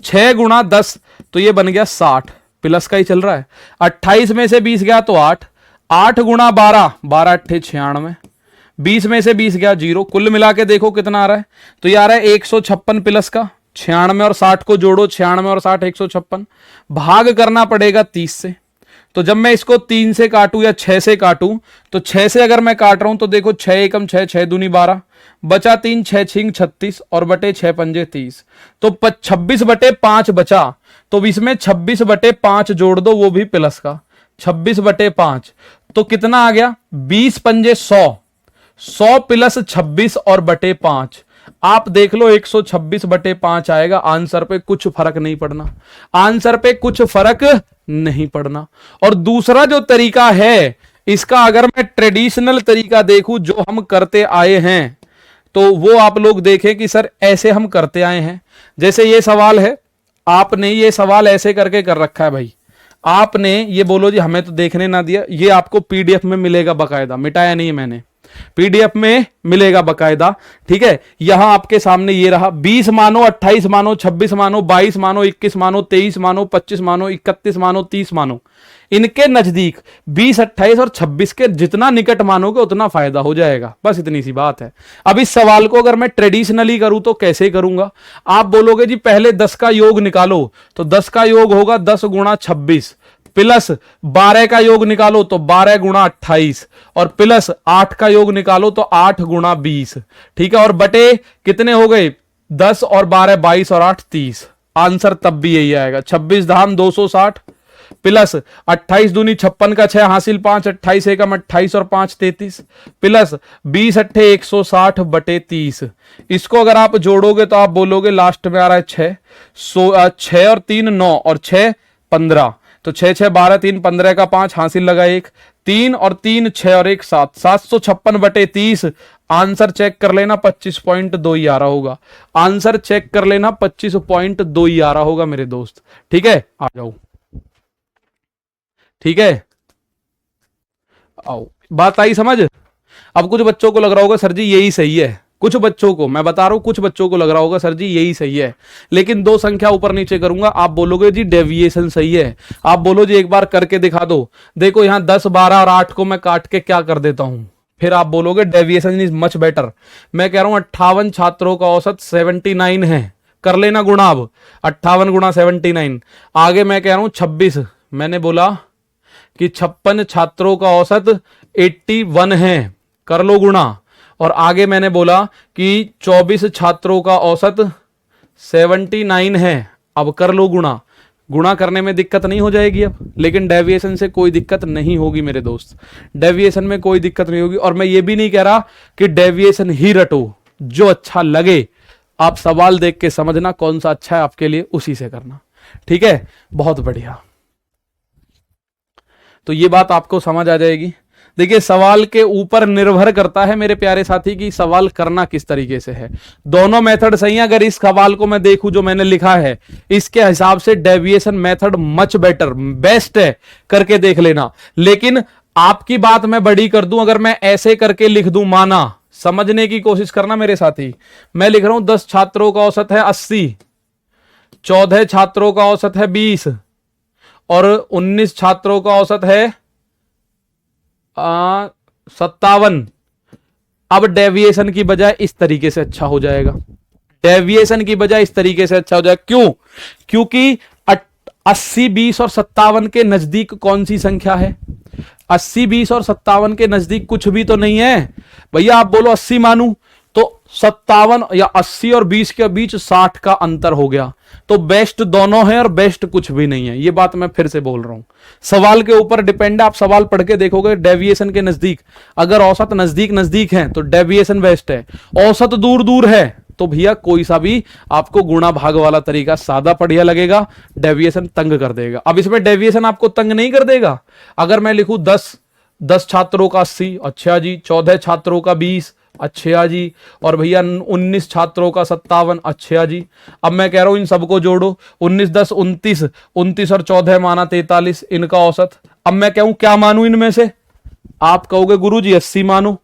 6 गुणा 10 तो ये बन गया 60, प्लस का ही चल रहा है। 28 में से 20 गया तो 8, 8 गुणा 12, 12 अट्ठे 96, 20 में से 20 गया 0। कुल मिला के देखो कितना आ रहा है, तो ये आ रहा है 156 प्लस का 96 और 60 को जोड़ो, 96 और 60 156, भाग करना पड़ेगा 30 से। तो जब मैं इसको 3 से काटूं या 6 से काटूं, तो 6 से अगर मैं काट रहा हूं तो देखो 6 एकम 6, 6 दूनी 12, बचा 3, 6 छिंग 36 और बटे 6 पंजे 30, तो 26 बटे 5 बचा। तो इसमें 26 बटे 5 जोड़ दो, वो भी प्लस का 26 बटे 5, तो कितना आ गया? 20 पंजे 100, 100 प्लस 26 और बटे 5। आप देख लो 126 बटे 5 आएगा। आंसर पे कुछ फर्क नहीं पड़ना, आंसर पे कुछ फर्क नहीं पड़ना। और दूसरा जो तरीका है इसका, अगर मैं ट्रेडिशनल तरीका देखूं जो हम करते आए हैं, तो वो आप लोग देखें कि सर ऐसे हम करते आए हैं। जैसे ये सवाल है, आपने ये सवाल ऐसे करके कर रखा है भाई, आपने ये बोलो जी हमें तो देखने ना दिया, ये आपको पीडीएफ में मिलेगा बकायदा, मिटाया नहीं है मैंने, पीडीएफ में मिलेगा बकायदा। ठीक है, यहां आपके सामने ये रहा, 20 मानो, 28 मानो, 26 मानो, 22 मानो, 21 मानो, 23 मानो, 25 मानो, 31 मानो, 30 मानो। इनके नजदीक 20, 28 और 26 के जितना निकट मानोगे उतना फायदा हो जाएगा। बस इतनी सी बात है। अब इस सवाल को अगर मैं ट्रेडिशनली करूं तो कैसे करूंगा? आप बोलोगे जी पहले 10 का योग निकालो, तो 10 का योग होगा 10 गुणा 26, प्लस 12 का योग निकालो तो 12 गुणा 28, और प्लस 8 का योग निकालो तो 8 गुणा 20। ठीक है, और बटे कितने हो गए? 10 और 12 22 और 8 30। आंसर तब भी यही आएगा, 26 धाम 260 प्लस 28 दूनी 56 का 6 हासिल 5, 28 एकम 28 और 5 33, प्लस 20 अट्ठे 160 बटे 30। इसको अगर आप जोड़ोगे तो आप बोलोगे लास्ट में आ रहा है 6, 6 और 3 9 और 6 15, तो 6 6 12 3 15 का 5 हासिल लगा 1, 3 और 3 6 और 1 7, 756 बटे 30। आंसर चेक कर लेना 25.2 ही आ रहा होगा। आंसर चेक कर लेना 25.2 ही आ रहा होगा मेरे दोस्त। ठीक है, आ जाओ। ठीक है, आओ, बात आई समझ? अब कुछ बच्चों को लग रहा होगा सर जी यही सही है, कुछ बच्चों को मैं बता रहा हूं, कुछ बच्चों को लग रहा होगा सर जी यही सही है, लेकिन 2 संख्या ऊपर नीचे करूंगा, आप बोलोगे जी डेविएशन सही है। आप बोलो जी एक बार करके दिखा दो। देखो यहां 10 12 और 8 को मैं काट के क्या कर देता हूं, फिर आप बोलोगे डेविएशन इज मच बेटर। मैं कह रहा हूं 58 छात्रों का औसत 79 है, कर लेना गुणा। अब 58 गुणा 79। आगे मैं कह रहा हूं 26, मैंने बोला कि 56 छात्रों का औसत 81 है, कर लो गुणा। और आगे मैंने बोला कि 24 छात्रों का औसत 79 है, अब कर लो गुणा। गुणा करने में दिक्कत नहीं हो जाएगी अब, लेकिन डेविएशन से कोई दिक्कत नहीं होगी मेरे दोस्त, डेविएशन में कोई दिक्कत नहीं होगी। और मैं ये भी नहीं कह रहा कि डेविएशन ही रटो, जो अच्छा लगे आप सवाल देख के समझना कौन सा अच्छा है आपके लिए, उसी से करना। ठीक है, बहुत बढ़िया। तो ये बात आपको समझ आ जाएगी। देखिए सवाल के ऊपर निर्भर करता है मेरे प्यारे साथी कि सवाल करना किस तरीके से है। दोनों मेथड सही है। अगर इस सवाल को मैं देखूं जो मैंने लिखा है, इसके हिसाब से deviation method much better, best है, करके देख लेना। लेकिन आपकी बात मैं बड़ी कर दूं, अगर मैं ऐसे करके लिख दूं, माना, समझने की कोशिश करना मेरे साथी। मैं लिख रहा हूं 10 छात्रों का औसत है 80, 14 छात्रों का औसत है 20 और 19 छात्रों का औसत है 57। अब डेविएशन की बजाय इस तरीके से अच्छा हो जाएगा, डेविएशन की बजाय इस तरीके से अच्छा हो जाएगा। क्यों? क्योंकि 80 20 और 57 के नजदीक कौन सी संख्या है? 80 20 और 57 के नजदीक कुछ भी तो नहीं है भैया। आप बोलो 80 मानू तो 57 या 80 और 20 के बीच 60 का अंतर हो गया, तो बेस्ट दोनों है और बेस्ट कुछ भी नहीं है। ये बात मैं फिर से बोल रहा हूं, सवाल के ऊपर डिपेंड है। आप सवाल पढ़ के देखोगे डेविएशन के नजदीक, अगर औसत नजदीक नजदीक है तो डेविएशन बेस्ट है, औसत दूर दूर है तो भैया कोई सा भी आपको गुणा भाग वाला तरीका सादा बढ़िया लगेगा, डेविएशन तंग कर देगा। अब इसमें डेविएशन आपको तंग नहीं कर देगा। अगर मैं लिखूं 10 10 छात्रों का 80, अच्छा जी। 14 छात्रों का 20, अच्छा जी। और भैया 19 छात्रों का 57, अच्छा जी। अब मैं कह रहा हूं इन सबको जोड़ो, 19 10 29, 29 और 14 माना 43, इनका औसत। अब मैं कहूं क्या मानूं इनमें से? आप कहोगे गुरुजी 80 मानो।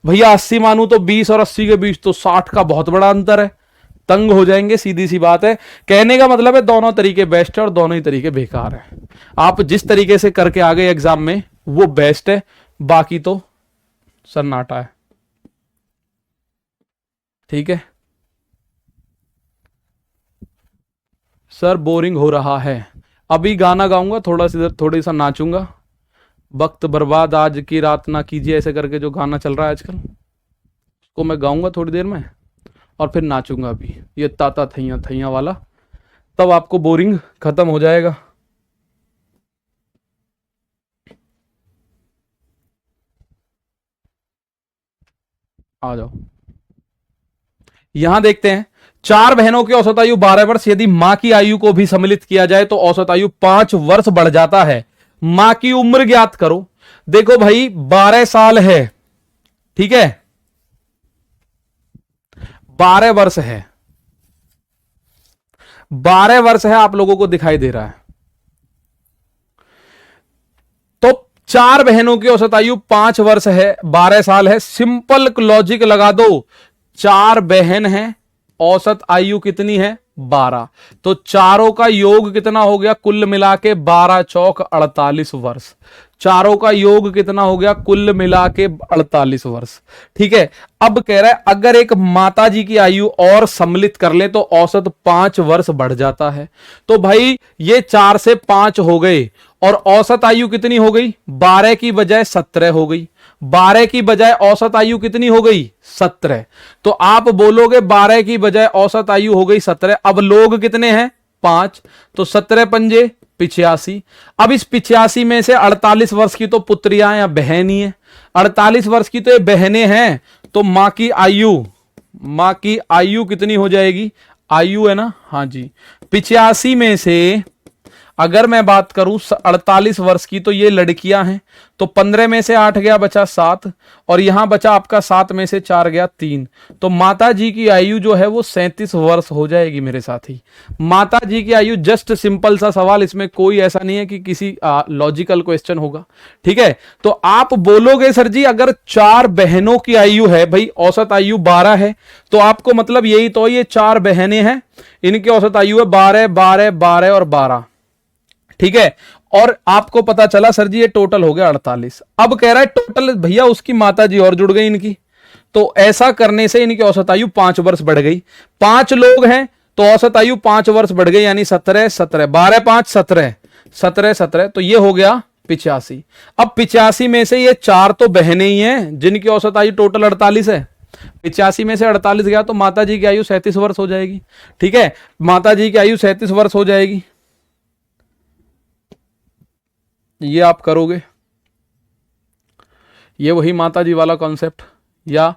भैया 80 मानू तो 20 और 80 के बीच तो 60 का बहुत बड़ा अंतर है, तंग हो जाएंगे, सीधी सी बात है। कहने का मतलब है दोनों तरीके बेस्ट है और दोनों ही तरीके बेकार है। आप जिस तरीके से करके आ गए एग्जाम में वो बेस्ट है, बाकी तो सन्नाटा है। ठीक है सर, बोरिंग हो रहा है। अभी गाना गाऊंगा, थोड़ी सा नाचूंगा। वक्त बर्बाद आज की रात ना कीजिए, ऐसे करके जो गाना चल रहा है आजकल, उसको मैं गाऊंगा थोड़ी देर में और फिर नाचूंगा भी, ये ताता थैया थैया वाला। तब आपको बोरिंग खत्म हो जाएगा। आ जाओ, यहां देखते हैं। 4 बहनों की औसत आयु 12 वर्ष। यदि मां की आयु को भी सम्मिलित किया जाए तो औसत आयु 5 वर्ष बढ़ जाता है। मां की उम्र ज्ञात करो। देखो भाई 12 साल है, ठीक है, 12 वर्ष है, 12 वर्ष है, आप लोगों को दिखाई दे रहा है। तो 4 बहनों की औसत आयु 5 वर्ष है, 12 साल है। सिंपल लॉजिक लगा दो, 4 बहन है, औसत आयु कितनी है? 12। तो चारों का योग कितना हो गया कुल मिला के? 12 चौक 48 वर्ष। चारों का योग कितना हो गया कुल मिला के? 48 वर्ष। ठीक है, अब कह रहा है अगर एक माता जी की आयु और सम्मिलित कर ले तो औसत 5 वर्ष बढ़ जाता है। तो भाई ये 4 से 5 हो गए और औसत आयु कितनी हो गई? 12 की बजाय 17 हो गई। 12 की बजाय औसत आयु कितनी हो गई? 17। तो आप बोलोगे 12 की बजाय औसत आयु हो गई 17। अब लोग कितने हैं? 5। तो 17 पंजे 85। अब इस 85 में से 48 वर्ष की तो पुत्रियां या बहन ही है, 48 वर्ष की तो ये बहनें हैं। तो मां की आयु कितनी हो जाएगी? आयु है ना, हां जी। 85 में से अगर मैं बात करूं 48 वर्ष की तो ये लड़कियां हैं, तो 15 में से 8 गया, बचा 7, और यहां बचा आपका 7 में से 4 गया 3। तो माता जी की आयु जो है वो 37 वर्ष हो जाएगी मेरे साथी। माता जी की आयु, जस्ट सिंपल सा सवाल, इसमें कोई ऐसा नहीं है कि किसी लॉजिकल क्वेश्चन होगा। ठीक है, तो आप बोलोगे सर जी अगर 4 बहनों की आयु है, भाई औसत आयु 12 है, तो आपको मतलब यही तो ये 4 बहनें हैं, इनकी औसत आयु है 12 12 12 और 12। ठीक है, और आपको पता चला सर जी ये टोटल हो गया 48। अब कह रहा है टोटल भैया उसकी माता जी और जुड़ गई इनकी, तो ऐसा करने से इनकी औसत आयु 5 वर्ष बढ़ गई। 5 लोग हैं तो औसत आयु 5 वर्ष बढ़ गई, यानी 17 17, 12 5 17, 17 17, तो ये हो गया 85। अब 85 में से ये 4 तो बहनें ही हैं जिनकी औसत आयु टोटल 48 है। 85 में से 48 गया तो माता जी की आयु 37 वर्ष हो जाएगी। ठीक है, माता जी की आयु 37 वर्ष हो जाएगी। ये आप करोगे, ये वही माता जी वाला कॉन्सेप्ट, या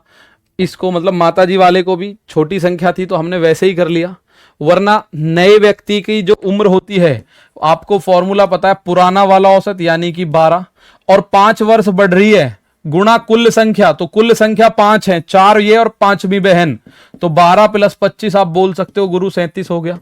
इसको मतलब माता जी वाले को भी छोटी संख्या थी तो हमने वैसे ही कर लिया, वरना नए व्यक्ति की जो उम्र होती है, आपको फॉर्मूला पता है, पुराना वाला औसत यानी कि 12 और 5 वर्ष बढ़ रही है गुणा कुल संख्या, तो कुल संख्या 5 है, 4 ये और 5वीं बहन, तो 12 + 25 आप बोल सकते हो गुरु 37 हो गया।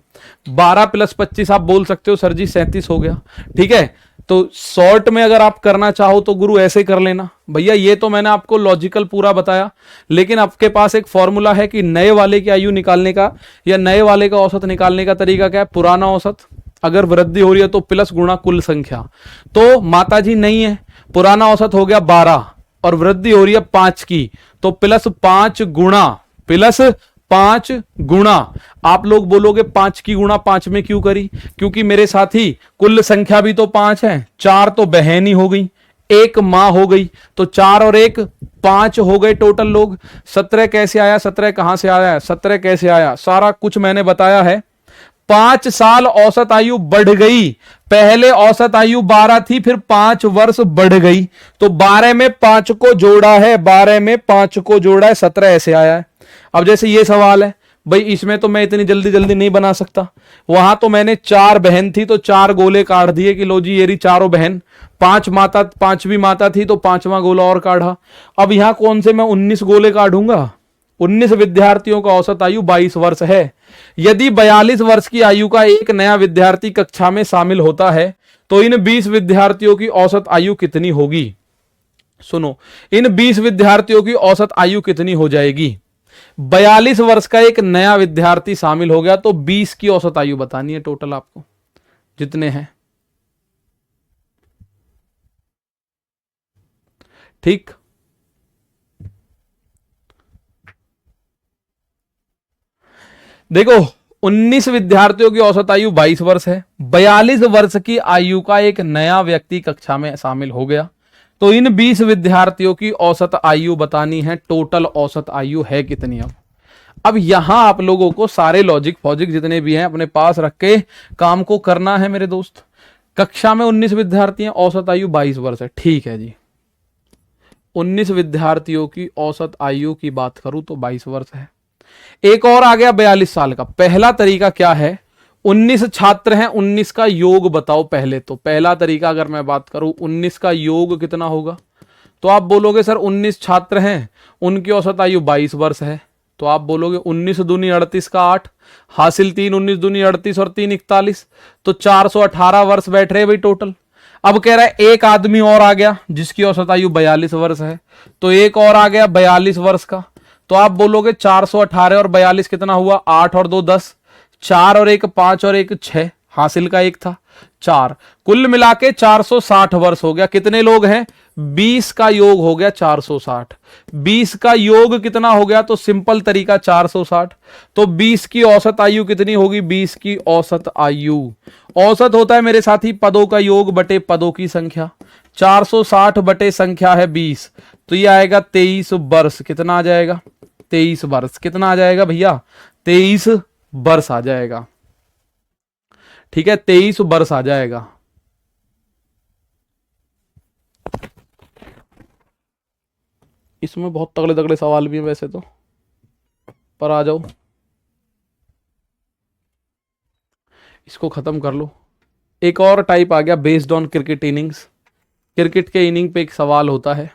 12 + 25 आप बोल सकते हो सर जी 37 हो गया। ठीक है, तो शॉर्ट में अगर आप करना चाहो तो गुरु ऐसे कर लेना भैया। ये तो मैंने आपको लॉजिकल पूरा बताया, लेकिन आपके पास एक फॉर्मूला है कि नए वाले की आयु निकालने का या नए वाले का औसत निकालने का तरीका क्या है? पुराना औसत, अगर वृद्धि हो रही है तो प्लस गुणा कुल संख्या। तो माता जी नहीं है, पुराना औसत हो गया 12 और वृद्धि हो रही है 5 की, तो +5 गुणा। आप लोग बोलोगे 5 की गुणा 5 में क्यों करी? क्योंकि मेरे साथी कुल संख्या भी तो 5 है, 4 तो बहन ही हो गई, 1 मां हो गई, तो 4 और 1 5 हो गए टोटल लोग। 17 कैसे आया? 17 कहां से आया? 17 कैसे आया? सारा कुछ मैंने बताया है। 5 साल औसत आयु बढ़ गई, पहले औसत आयु 12 थी, फिर 5 वर्ष बढ़ गई, तो 12 में 5 को जोड़ा है, 12 में 5 को जोड़ा है, 17 ऐसे आया है। अब जैसे ये सवाल है, भाई इसमें तो मैं इतनी जल्दी जल्दी नहीं बना सकता। वहां तो मैंने 4 बहन थी तो 4 गोले काट दिए कि लो जी ये रही चारों बहन, 5वीं माता थी तो 5वां गोला और काढ़ा। अब यहां कौन से मैं 19 गोले काटूंगा? 19 विद्यार्थियों का औसत आयु 22 वर्ष है। यदि 42 वर्ष की आयु का एक नया विद्यार्थी कक्षा में शामिल होता है तो इन 20 विद्यार्थियों की औसत आयु कितनी होगी? सुनो, इन 20 विद्यार्थियों की औसत आयु कितनी हो जाएगी? 42 वर्ष का एक नया विद्यार्थी शामिल हो गया तो 20 की औसत आयु बतानी है टोटल आपको जितने हैं। ठीक, देखो 19 विद्यार्थियों की औसत आयु 22 वर्ष है, 42 वर्ष की आयु का एक नया व्यक्ति कक्षा में शामिल हो गया तो इन 20 विद्यार्थियों की औसत आयु बतानी है। टोटल औसत आयु है कितनी? अब यहां आप लोगों को सारे लॉजिक फॉजिक जितने भी हैं अपने पास रख के काम को करना है मेरे दोस्त। कक्षा में 19 विद्यार्थी हैं, औसत आयु 22 वर्ष है, ठीक है जी। 19 विद्यार्थियों की औसत आयु की बात करूं तो 22 वर्ष है। एक और आ गया 42 साल का। पहला तरीका क्या है? 19 छात्र हैं, 19 का योग बताओ। पहले तो पहला तरीका अगर मैं बात करूं 19 का योग कितना होगा तो आप बोलोगे सर 19 छात्र हैं, उनकी औसत आयु 22 वर्ष है, तो आप बोलोगे 19 दूनी 38 का 8 हासिल 3, 19 दूनी 38 और 3 41, तो 418 वर्ष बैठ रहे भाई टोटल। अब कह रहा है एक आदमी और आ गया जिसकी औसत आयु 42 वर्ष है, तो एक और आ गया 42 वर्ष का, तो आप बोलोगे 418 और 42 कितना हुआ? 8 और 2 10, 4 और 1 5 और 1 6, हासिल का 1 था 4, कुल मिला के 460 वर्ष हो गया। कितने लोग हैं? 20 का योग हो गया 460। 20 का योग कितना हो गया? तो सिंपल तरीका 460। तो 20 की औसत आयु कितनी होगी? 20 की औसत आयु, औसत होता है मेरे साथी पदों का योग बटे पदों की संख्या। 460 बटे संख्या है 20, तो ये आएगा 23 वर्ष। कितना आ जाएगा? 23 वर्ष। कितना आ जाएगा भैया? 23 वर्ष आ जाएगा। ठीक है, 23 वर्ष आ जाएगा। इसमें बहुत तगड़े तगड़े सवाल भी हैं वैसे तो, पर आ जाओ इसको खत्म कर लो। एक और टाइप आ गया based on cricket innings. Cricket के इनिंग पे एक सवाल होता है,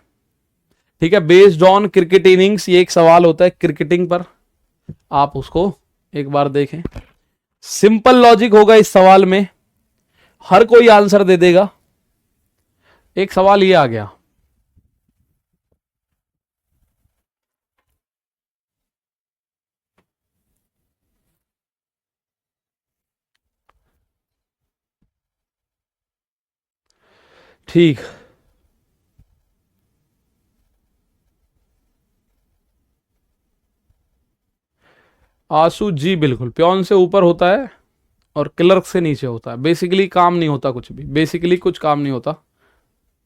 ठीक है, बेस्ड ऑन क्रिकेट इनिंग्स, ये एक सवाल होता है क्रिकेटिंग पर। आप उसको एक बार देखें। सिंपल लॉजिक होगा इस सवाल में, हर कोई आंसर दे देगा। एक सवाल ये आ गया, ठीक, आंसू जी बिल्कुल प्योन से ऊपर होता है और क्लर्क से नीचे होता है। बेसिकली काम नहीं होता कुछ भी, बेसिकली कुछ काम नहीं होता।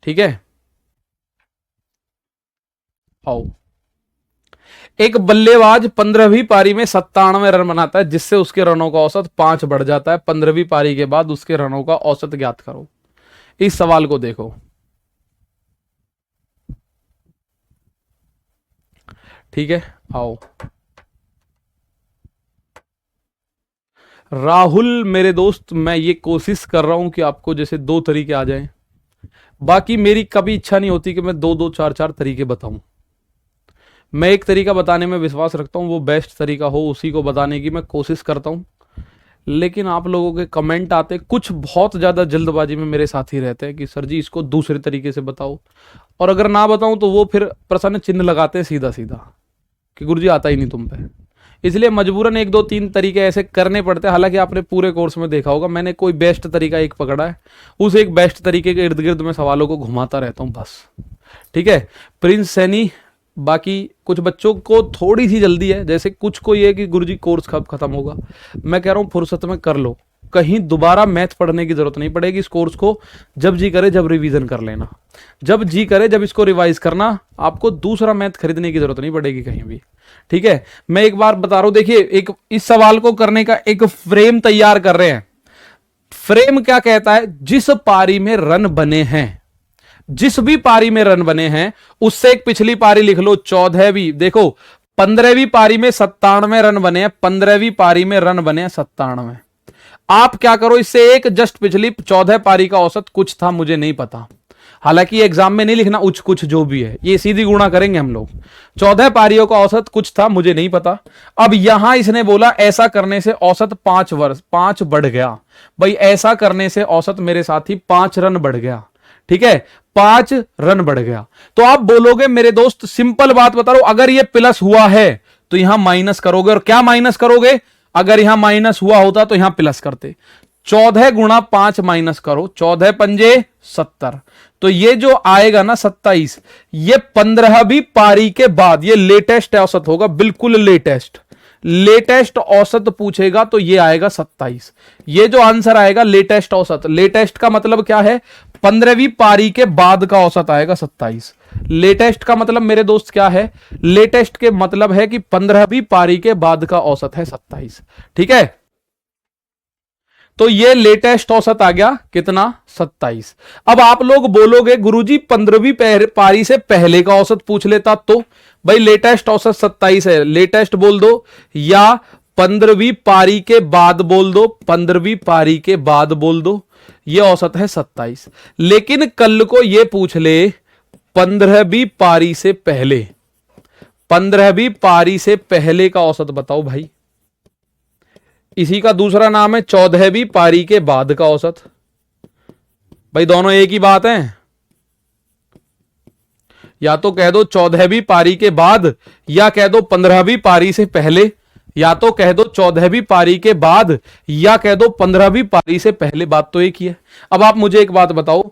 ठीक है, आओ। एक बल्लेबाज 15वीं पारी में 97 रन बनाता है जिससे उसके रनों का औसत 5 बढ़ जाता है। 15वीं पारी के बाद उसके रनों का औसत ज्ञात करो। इस सवाल को देखो, ठीक है, आओ। राहुल मेरे दोस्त, मैं ये कोशिश कर रहा हूं कि आपको जैसे 2 तरीके आ जाएं। बाकी मेरी कभी इच्छा नहीं होती कि मैं 2-2 4-4 तरीके बताऊं। मैं एक तरीका बताने में विश्वास रखता हूं, वो बेस्ट तरीका हो उसी को बताने की मैं कोशिश करता हूं। लेकिन आप लोगों के कमेंट आते कुछ बहुत ज्यादा जल्दबाजी में मेरे साथी रहते हैं कि सर जी इसको दूसरे तरीके से बताओ, और अगर ना बताऊं तो वो फिर प्रश्न चिन्ह लगाते हैं सीधा सीधा कि गुरुजी आता ही नहीं तुम पे। इसलिए मजबूरन 1-2-3 तरीके ऐसे करने पड़ते हैं। हालांकि आपने पूरे कोर्स में देखा होगा मैंने कोई बेस्ट तरीका एक पकड़ा है, उस एक बेस्ट तरीके के इर्द गिर्द में सवालों को घुमाता रहता हूं बस। ठीक है, प्रिंस सैनी। बाकी कुछ बच्चों को थोड़ी सी जल्दी है, जैसे कुछ को ये है कि गुरुजी कोर्स कब खत्म होगा। मैं कह रहा हूं फुर्सत में कर लो, कहीं दोबारा मैथ पढ़ने की जरूरत नहीं पड़ेगी। इस कोर्स को जब जी करे जब रिवीजन कर लेना, जब जी करे जब इसको रिवाइज करना। आपको दूसरा मैथ खरीदने की जरूरत नहीं पड़ेगी कहीं भी। ठीक है, मैं एक बार बता रहा हूं, देखिए एक इस सवाल को करने का एक फ्रेम तैयार कर रहे हैं। फ्रेम क्या कहता है? जिस पारी में रन बने हैं, जिस भी पारी में रन बने हैं उससे एक पिछली पारी लिख लो। 14वीं, देखो 15वीं पारी में 97 रन बने हैं, 15वीं पारी में रन बने हैं 97। आप क्या करो, इससे एक जस्ट पिछली 14 पारी का औसत कुछ था, मुझे नहीं पता, हालांकि एग्जाम में नहीं लिखना उच कुछ जो भी है, ये सीधी गुणा करेंगे हम लोग। 14 पारियों का औसत कुछ था, मुझे नहीं पता। अब यहां इसने बोला ऐसा करने से औसत 5 बढ़ गया। भाई ऐसा करने से औसत मेरे साथी 5 रन बढ़ गया, ठीक है, 5 रन बढ़ गया। तो आप बोलोगे मेरे दोस्त सिंपल बात बता रहा हूं, अगर ये प्लस हुआ है तो यहां माइनस करोगे, और क्या माइनस करोगे, अगर यहां माइनस हुआ होता तो यहां प्लस करते। 14 गुणा 5 माइनस करो, 14 पंजे 70, तो ये जो आएगा ना 27, ये 15वीं पारी के बाद ये लेटेस्ट औसत होगा, बिल्कुल लेटेस्ट औसत पूछेगा तो ये आएगा 27। ये जो आंसर आएगा लेटेस्ट औसत, लेटेस्ट का मतलब क्या है, 15वीं पारी के बाद का औसत आएगा 27। लेटेस्ट का मतलब मेरे दोस्त क्या है, लेटेस्ट के मतलब है कि 15वीं पारी के बाद का औसत है 27, ठीक है। तो ये लेटेस्ट औसत आ गया कितना, 27। अब आप लोग बोलोगे गुरुजी 15वीं पारी से पहले का औसत पूछ लेता तो, भाई लेटेस्ट औसत 27 है, लेटेस्ट बोल दो, या 15वीं पारी के बाद बोल दो, 15वीं पारी के बाद बोल दो, ये औसत है 27। लेकिन कल को ये पूछ ले 15वीं पारी से पहले, 15वीं पारी से पहले का औसत बताओ भाई, इसी का दूसरा नाम है 14वीं पारी के बाद का औसत। भाई दोनों एक ही बात है, या तो कह दो 14वीं पारी के बाद, या कह दो 15वीं पारी से पहले, या तो कह दो 14वीं पारी के बाद, या कह दो 15वीं पारी से पहले, बात तो एक ही है। अब आप मुझे एक बात बताओ,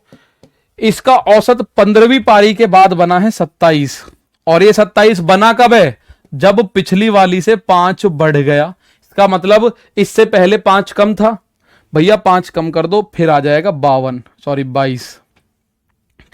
इसका औसत 15वीं पारी के बाद बना है 27, और ये 27 बना कब है, जब पिछली वाली से 5 बढ़ गया। इसका मतलब इससे पहले 5 कम था, भैया 5 कम कर दो, फिर आ जाएगा 22,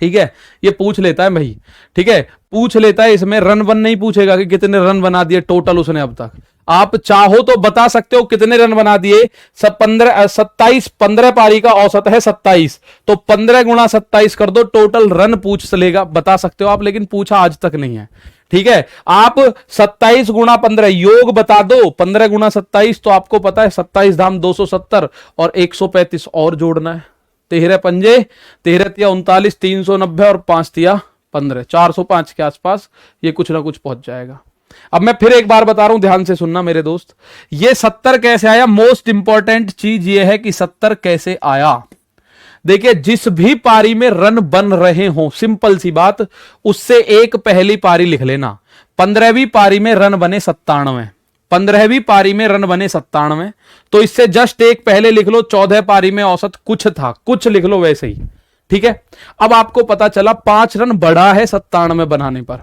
ठीक है। ये पूछ लेता है भाई, ठीक है, पूछ लेता है, इसमें रन वन नहीं पूछेगा कि कितने रन बना दिए टोटल उसने अब तक। आप चाहो तो बता सकते हो कितने रन बना दिए, 27, 15 पारी का औसत है 27, तो 15 गुणा 27 कर दो, टोटल रन पूछ लेगा, बता सकते हो आप, लेकिन पूछा आज तक नहीं है, ठीक है। आप 27 गुणा 15 योग बता दो, 15 गुणा 27 तो आपको पता है 27 धाम 270 और 135 और जोड़ना है, 13 पंजे 13 तिया 39, 390 और 5 तिया 15, 405 के आसपास ये कुछ ना कुछ पहुंच जाएगा। अब मैं फिर एक बार बता रहा हूं, ध्यान से सुनना मेरे दोस्त, ये 70 कैसे आया, मोस्ट इंपॉर्टेंट चीज ये है कि 70 कैसे आया। देखिए जिस भी पारी में रन बन रहे हो, सिंपल सी बात, उससे एक पहली पारी लिख लेना। 15वीं पारी में रन बने 97, 15वीं पारी में रन बने 97, तो इससे जस्ट एक पहले लिख लो 14 पारी में औसत कुछ था, कुछ लिख लो वैसे ही, ठीक है। अब आपको पता चला 5 रन बढ़ा है 97 बनाने पर,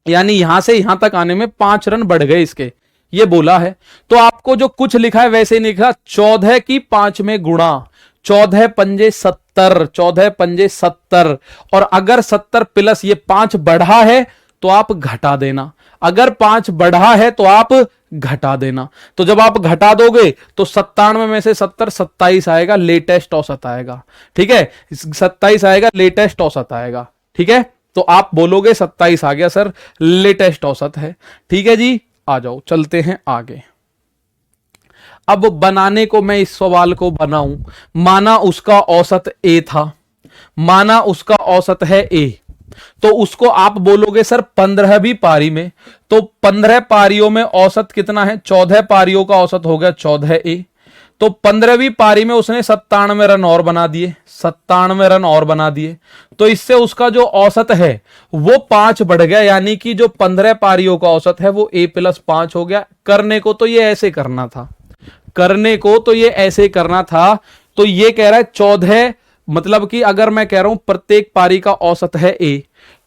यानी यहां से यहां तक आने में 5 रन बढ़ गए इसके, ये बोला है। तो आपको जो कुछ लिखा है वैसे ही लिखा, 14 की 5 में गुणा, 14 पंजे 70, 14 पंजे 70, और अगर 70 प्लस ये 5 बढ़ा है तो आप घटा देना, अगर 5 बढ़ा है तो आप घटा देना। तो जब आप घटा दोगे तो 97 में से 70 27 आएगा, लेटेस्ट औसत आएगा, ठीक है, 27 आएगा, लेटेस्ट औसत आएगा, ठीक है। तो आप बोलोगे 27 आ गया सर, लेटेस्ट औसत है, ठीक है जी। आ जाओ चलते हैं आगे। अब बनाने को मैं इस सवाल को बनाऊं, माना उसका औसत ए था, माना उसका औसत है ए, तो उसको आप बोलोगे सर 15वीं पारी में, तो 15 पारियों में औसत कितना है, 14 पारियों का औसत हो गया 14 ए, तो 15वीं पारी में उसने 97 रन और बना दिए, 97 रन और बना दिए, तो इससे उसका जो औसत है वो 5 बढ़ गया, यानी कि जो 15 पारियों का औसत है वो ए प्लस 5 हो गया। करने को तो ये ऐसे करना था, करने को तो ये ऐसे करना था, तो ये कह रहा है 14, मतलब कि अगर मैं कह रहा हूं प्रत्येक पारी का औसत है ए,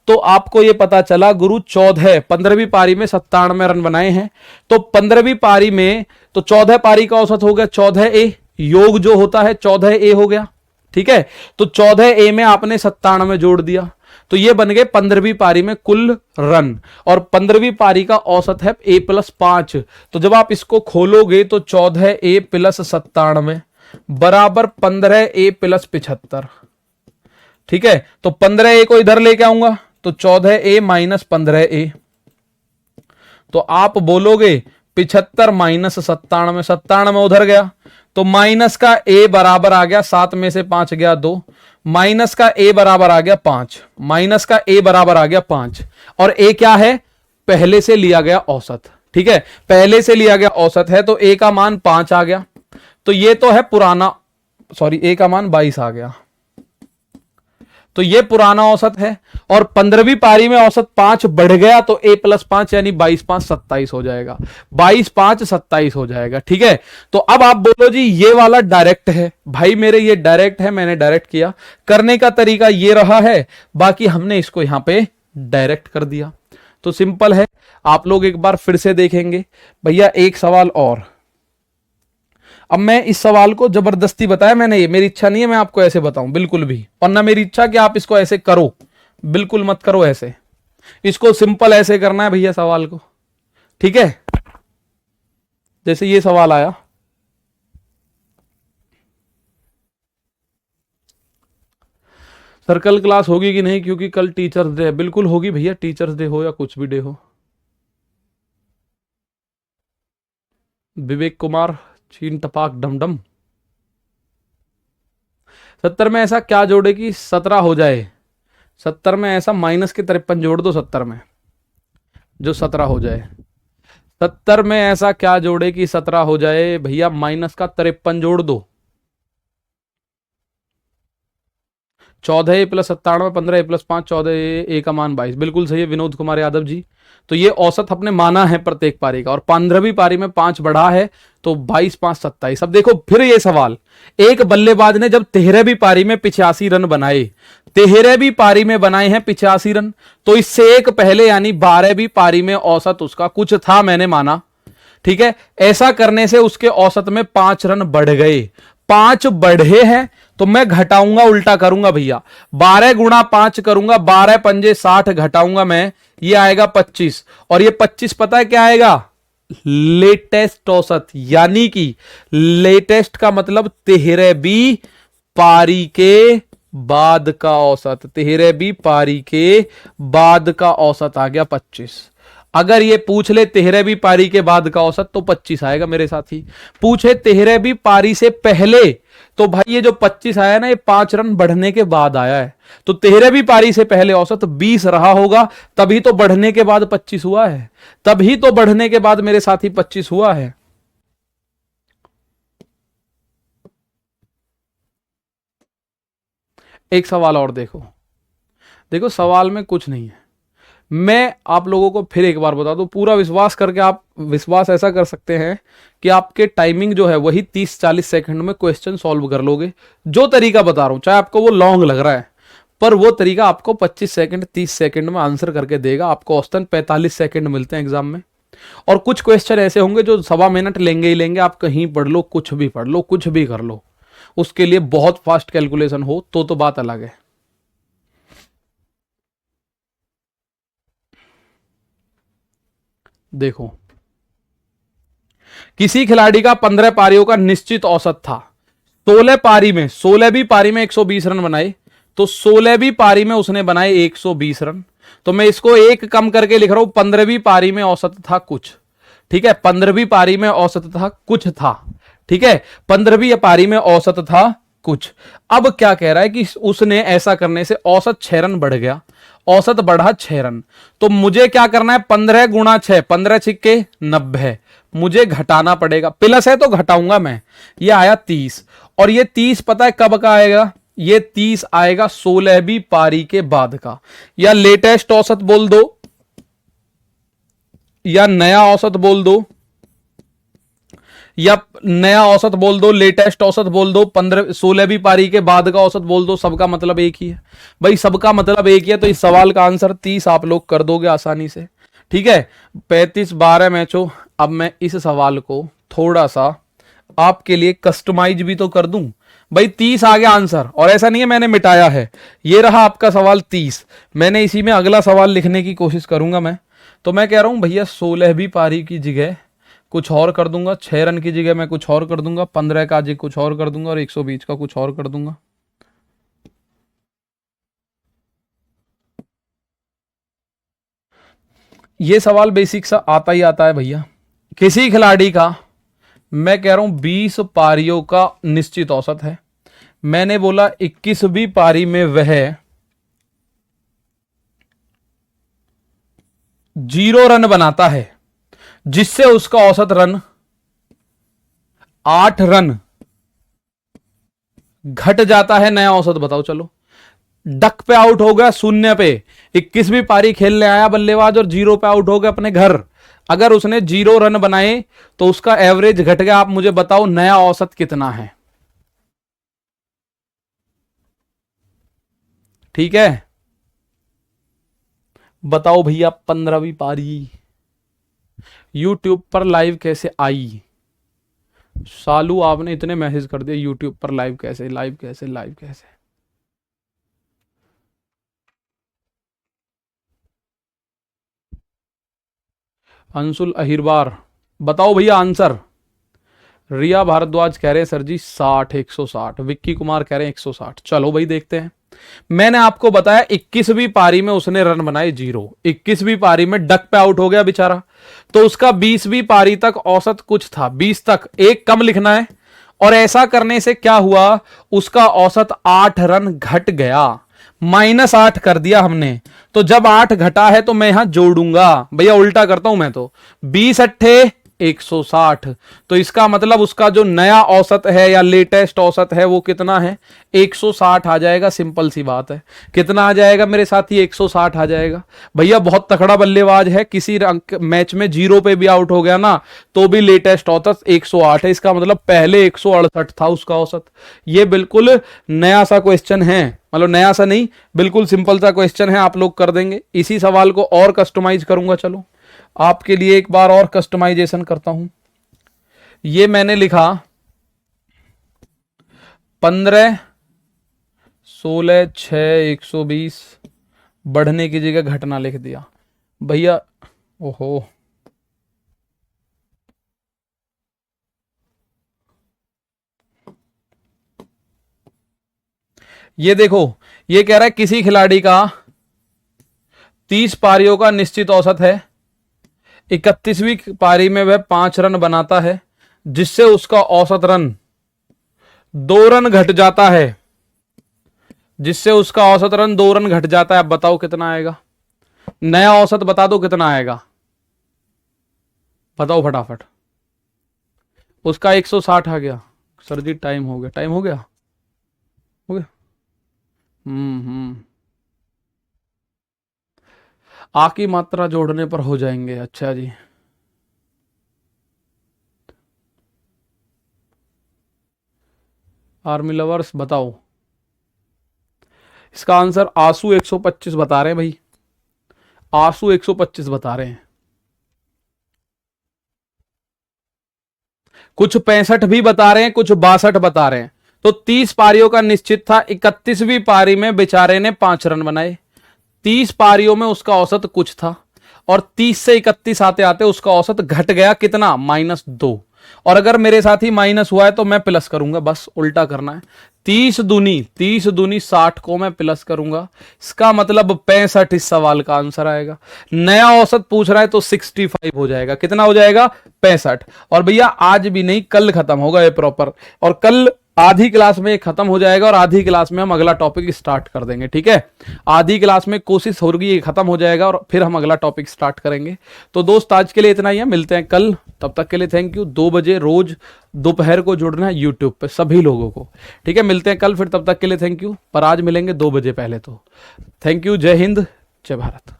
तो आपको ये पता चला गुरु 14, 15वीं पारी में 97 रन बनाए हैं, तो 15वीं पारी में तो 14 पारी का औसत हो गया 14 ए, योग जो होता है 14 ए हो गया, ठीक है। तो 14 ए में आपने 97 जोड़ दिया, तो ये बन गए 15वीं पारी में कुल रन, और 15वीं पारी का औसत है ए प्लस 5, तो जब आप इसको खोलोगे तो 14 ए प्लस 97 बराबर 15 ए प्लस 75, ठीक है। तो 15 ए को इधर लेके आऊंगा तो 14 ए माइनस 15 ए, तो आप बोलोगे 75 माइनस 97, 97 उधर गया तो माइनस का ए बराबर आ गया 7 में से 5 गया 2, माइनस का ए बराबर आ गया 5, माइनस का ए बराबर आ गया 5, और ए क्या है, पहले से लिया गया औसत। ठीक है, पहले से लिया गया औसत है तो ए का मान 5 आ गया, तो ये तो है पुराना, सॉरी ए का मान 22 आ गया, तो ये पुराना औसत है। और 15वीं पारी में औसत 5 बढ़ गया तो a प्लस 5 यानी 22 5 27 हो जाएगा, 22 5 27 हो जाएगा। ठीक है, तो अब आप बोलो जी ये वाला डायरेक्ट है, भाई मेरे ये डायरेक्ट है, मैंने डायरेक्ट किया, करने का तरीका ये रहा है, बाकी हमने इसको यहां पे डायरेक्ट कर दिया। तो सिंपल है, आप लोग एक बार फिर से देखेंगे। भैया एक सवाल और, अब मैं इस सवाल को जबरदस्ती बताया मैंने, ये मेरी इच्छा नहीं है मैं आपको ऐसे बताऊं बिल्कुल भी, और ना मेरी इच्छा कि आप इसको ऐसे करो, बिल्कुल मत करो ऐसे, इसको सिंपल ऐसे करना है भैया सवाल को। ठीक है, जैसे ये सवाल आया, सर कल क्लास होगी कि नहीं क्योंकि कल टीचर्स डे है? बिल्कुल होगी भैया, टीचर्स डे हो या कुछ भी डे हो। विवेक कुमार चीन टपाक डमडम, 70 में ऐसा क्या जोड़े कि 17 हो जाए, 70 में ऐसा माइनस के 53 जोड़ दो 70 में जो 17 हो जाए, 70 में ऐसा क्या जोड़े कि 17 हो जाए भैया, माइनस का 53 जोड़ दो, 14 प्लस 97 15 प्लस 5 14 ए का मान 22, बिल्कुल सही है विनोद कुमार यादव जी। तो ये औसत अपने माना है प्रत्येक पारी का, और 15वीं पारी में 5 बढ़ा है तो 22 5 27। अब देखो फिर ये सवाल, एक बल्लेबाज ने जब 13वीं पारी में 85 रन बनाए, 13वीं पारी में बनाए हैं 85 रन, तो इससे एक पहले यानी 12वीं पारी में औसत उसका कुछ था, मैंने माना। ठीक है, ऐसा करने से उसके औसत में 5 रन बढ़ गए, 5 बढ़े हैं तो मैं घटाऊंगा, उल्टा करूंगा भैया, 12 गुणा 5 करूंगा, 12 पंजे 60 घटाऊंगा मैं, ये आएगा 25, और ये 25 पता है क्या आएगा, लेटेस्ट औसत, यानी कि लेटेस्ट का मतलब 13वीं पारी के बाद का औसत, 13वीं पारी के बाद का औसत आ गया 25। अगर ये पूछ ले 13वीं पारी के बाद का औसत तो 25 आएगा मेरे साथी, पूछे 13वीं पारी से पहले तो भाई ये जो 25 आया ना, ये 5 रन बढ़ने के बाद आया है, तो 13वीं पारी से पहले औसत 20 रहा होगा, तभी तो बढ़ने के बाद 25 हुआ है, तभी तो बढ़ने के बाद मेरे साथी 25 हुआ है। एक सवाल और देखो, देखो सवाल में कुछ नहीं है, मैं आप लोगों को फिर एक बार बता दूं, पूरा विश्वास करके आप विश्वास ऐसा कर सकते हैं कि आपके टाइमिंग जो है वही 30-40 सेकंड में क्वेश्चन सॉल्व कर लोगे। जो तरीका बता रहा हूं, चाहे आपको वो लॉन्ग लग रहा है, पर वो तरीका आपको 25 सेकंड 30 सेकंड में आंसर करके देगा। आपको औसतन 45 सेकंड मिलते हैं एग्जाम में, और कुछ क्वेश्चन ऐसे होंगे जो 1.25 मिनट लेंगे ही लेंगे, आप कहीं पढ़ लो, कुछ भी पढ़ लो, कुछ भी कर लो, उसके लिए बहुत फास्ट कैलकुलेशन हो तो बात अलग है। देखो, किसी खिलाड़ी का 15 पारियों का निश्चित औसत था, 16 पारी में, 16वीं पारी में 120 रन बनाए, तो 16वीं पारी में उसने बनाए 120 रन, तो मैं इसको एक कम करके लिख रहा हूं, 15वीं पारी में औसत था कुछ। ठीक है, 15वीं पारी में औसत था कुछ था, ठीक है, 15वीं पारी में औसत था कुछ। अब क्या कह रहा है कि उसने ऐसा करने से औसत 6 रन बढ़ गया, औसत बढ़ा 6 रन, तो मुझे क्या करना है, 15 गुणा 6, 15 छिक्के 90, मुझे घटाना पड़ेगा, प्लस है तो घटाऊंगा मैं, ये आया 30, और ये 30 पता है कब का आएगा, ये 30 आएगा 16वीं पारी के बाद का, या लेटेस्ट औसत बोल दो या नया औसत बोल दो, या नया औसत बोल दो, लेटेस्ट औसत बोल दो, 16वीं पारी के बाद का औसत बोल दो, सबका मतलब एक ही है भाई, सबका मतलब एक ही है। तो इस सवाल का आंसर 30 आप लोग कर दोगे आसानी से। ठीक है, 35-12 मैचों। अब मैं इस सवाल को थोड़ा सा आपके लिए कस्टमाइज भी तो कर दूं भाई, 30 आ गया आंसर, और ऐसा नहीं है मैंने मिटाया है, ये रहा आपका सवाल 30, मैंने इसी में अगला सवाल लिखने की कोशिश करूंगा मैं। तो मैं कह रहा हूं भैया 16वीं पारी की जगह कुछ और कर दूंगा, 6 रन की जगह मैं कुछ और कर दूंगा, 15 का जी कुछ और कर दूंगा, और 120 का कुछ और कर दूंगा। ये सवाल बेसिक सा आता ही आता है भैया। किसी खिलाड़ी का, मैं कह रहा हूं 20 पारियों का निश्चित औसत है, मैंने बोला 21वीं पारी में वह 0 रन बनाता है, जिससे उसका औसत रन 8 रन घट जाता है। नया औसत बताओ चलो। डक पे आउट हो गया 0 पे, 21वीं पारी खेलने आया बल्लेबाज और 0 पे आउट हो गया अपने घर। अगर उसने 0 रन बनाए तो उसका एवरेज घट गया। आप मुझे बताओ नया औसत कितना है? ठीक है, बताओ भैया। 15वीं पारी यूट्यूब पर लाइव कैसे आई? सालू आपने इतने मैसेज कर दिए यूट्यूब पर लाइव कैसे, लाइव कैसे, लाइव कैसे। अंशुल अहिरबार, बताओ भैया आंसर। रिया भारद्वाज कह रहे हैं सर जी 60, 160। विक्की कुमार कह रहे हैं 160। चलो भाई देखते हैं। मैंने आपको बताया 21वीं पारी में उसने रन बनाए 0, 21वीं पारी में डक पे आउट हो गया बेचारा, तो उसका 20वीं पारी तक औसत कुछ था, 20 तक एक कम लिखना है। और ऐसा करने से क्या हुआ, उसका औसत 8 रन घट गया, -8 कर दिया हमने। तो जब 8 घटा है तो मैं यहां जोड़ूंगा भैया, उल्टा करता हूं मैं तो, 20 अट्ठे 160। तो इसका मतलब उसका जो नया औसत है या लेटेस्ट औसत है वो कितना है? 160 आ जाएगा। सिंपल सी बात है। कितना आ जाएगा मेरे साथी? 160 आ जाएगा। भैया बहुत तकड़ा बल्लेबाज है, किसी मैच में 0 पे भी आउट हो गया ना तो भी लेटेस्ट औसत 108 है। इसका मतलब पहले 168 था उसका औसत। ये बिल्कुल नया सा क्वेश्चन है, मतलब नया सा नहीं, बिल्कुल सिंपल सा क्वेश्चन है, आप लोग कर देंगे। इसी सवाल को और कस्टमाइज करूंगा, चलो आपके लिए एक बार और कस्टमाइजेशन करता हूं। ये मैंने लिखा 15, 16, 6, 120, बढ़ने की जगह घटना लिख दिया भैया। ओहो, ये देखो, ये कह रहा है किसी खिलाड़ी का 30 पारियों का निश्चित औसत है, 31वीं पारी में वह 5 रन बनाता है, जिससे उसका औसत रन 2 रन घट जाता है, जिससे उसका औसत रन 2 रन घट जाता है। अब बताओ कितना आएगा? नया औसत बता दो कितना आएगा, बताओ फटाफट। उसका 160 आ गया। सर जी टाइम हो गया, टाइम हो गया, हो गया। आ की मात्रा जोड़ने पर हो जाएंगे। अच्छा जी, आर्मी लवर्स बताओ। इसका आंसर आंसू 125 बता रहे हैं भाई, आंसू 125 बता रहे हैं। कुछ 65 भी बता रहे हैं, कुछ 62 बता रहे हैं। तो 30 पारियों का निश्चित था, 31वीं पारी में बेचारे ने 5 रन बनाए। 30 पारियों में उसका औसत कुछ था, और 30 से 31 आते आते उसका औसत घट गया कितना? -2। और अगर मेरे साथ ही माइनस हुआ है तो मैं प्लस करूंगा, बस उल्टा करना है। 30 दूनी 60 को मैं प्लस करूंगा। इसका मतलब 65 इस सवाल का आंसर आएगा। नया औसत पूछ रहा है तो 65 हो जाएगा। कितना हो जाएगा? 65। और भैया आज भी नहीं, कल खत्म होगा ये प्रॉपर, और कल आधी क्लास में खत्म हो जाएगा और आधी क्लास में हम अगला टॉपिक स्टार्ट कर देंगे। ठीक है, आधी क्लास में कोशिश होगी ये खत्म हो जाएगा और फिर हम अगला टॉपिक स्टार्ट करेंगे। तो दोस्त आज के लिए इतना ही है, मिलते हैं कल। तब तक के लिए थैंक यू। 2 बजे रोज दोपहर को जुड़ना है यूट्यूब पे सभी लोगों को। ठीक है, मिलते हैं कल फिर, तब तक के लिए थैंक यू। पर आज मिलेंगे 2 बजे पहले। तो थैंक यू, जय हिंद, जय भारत।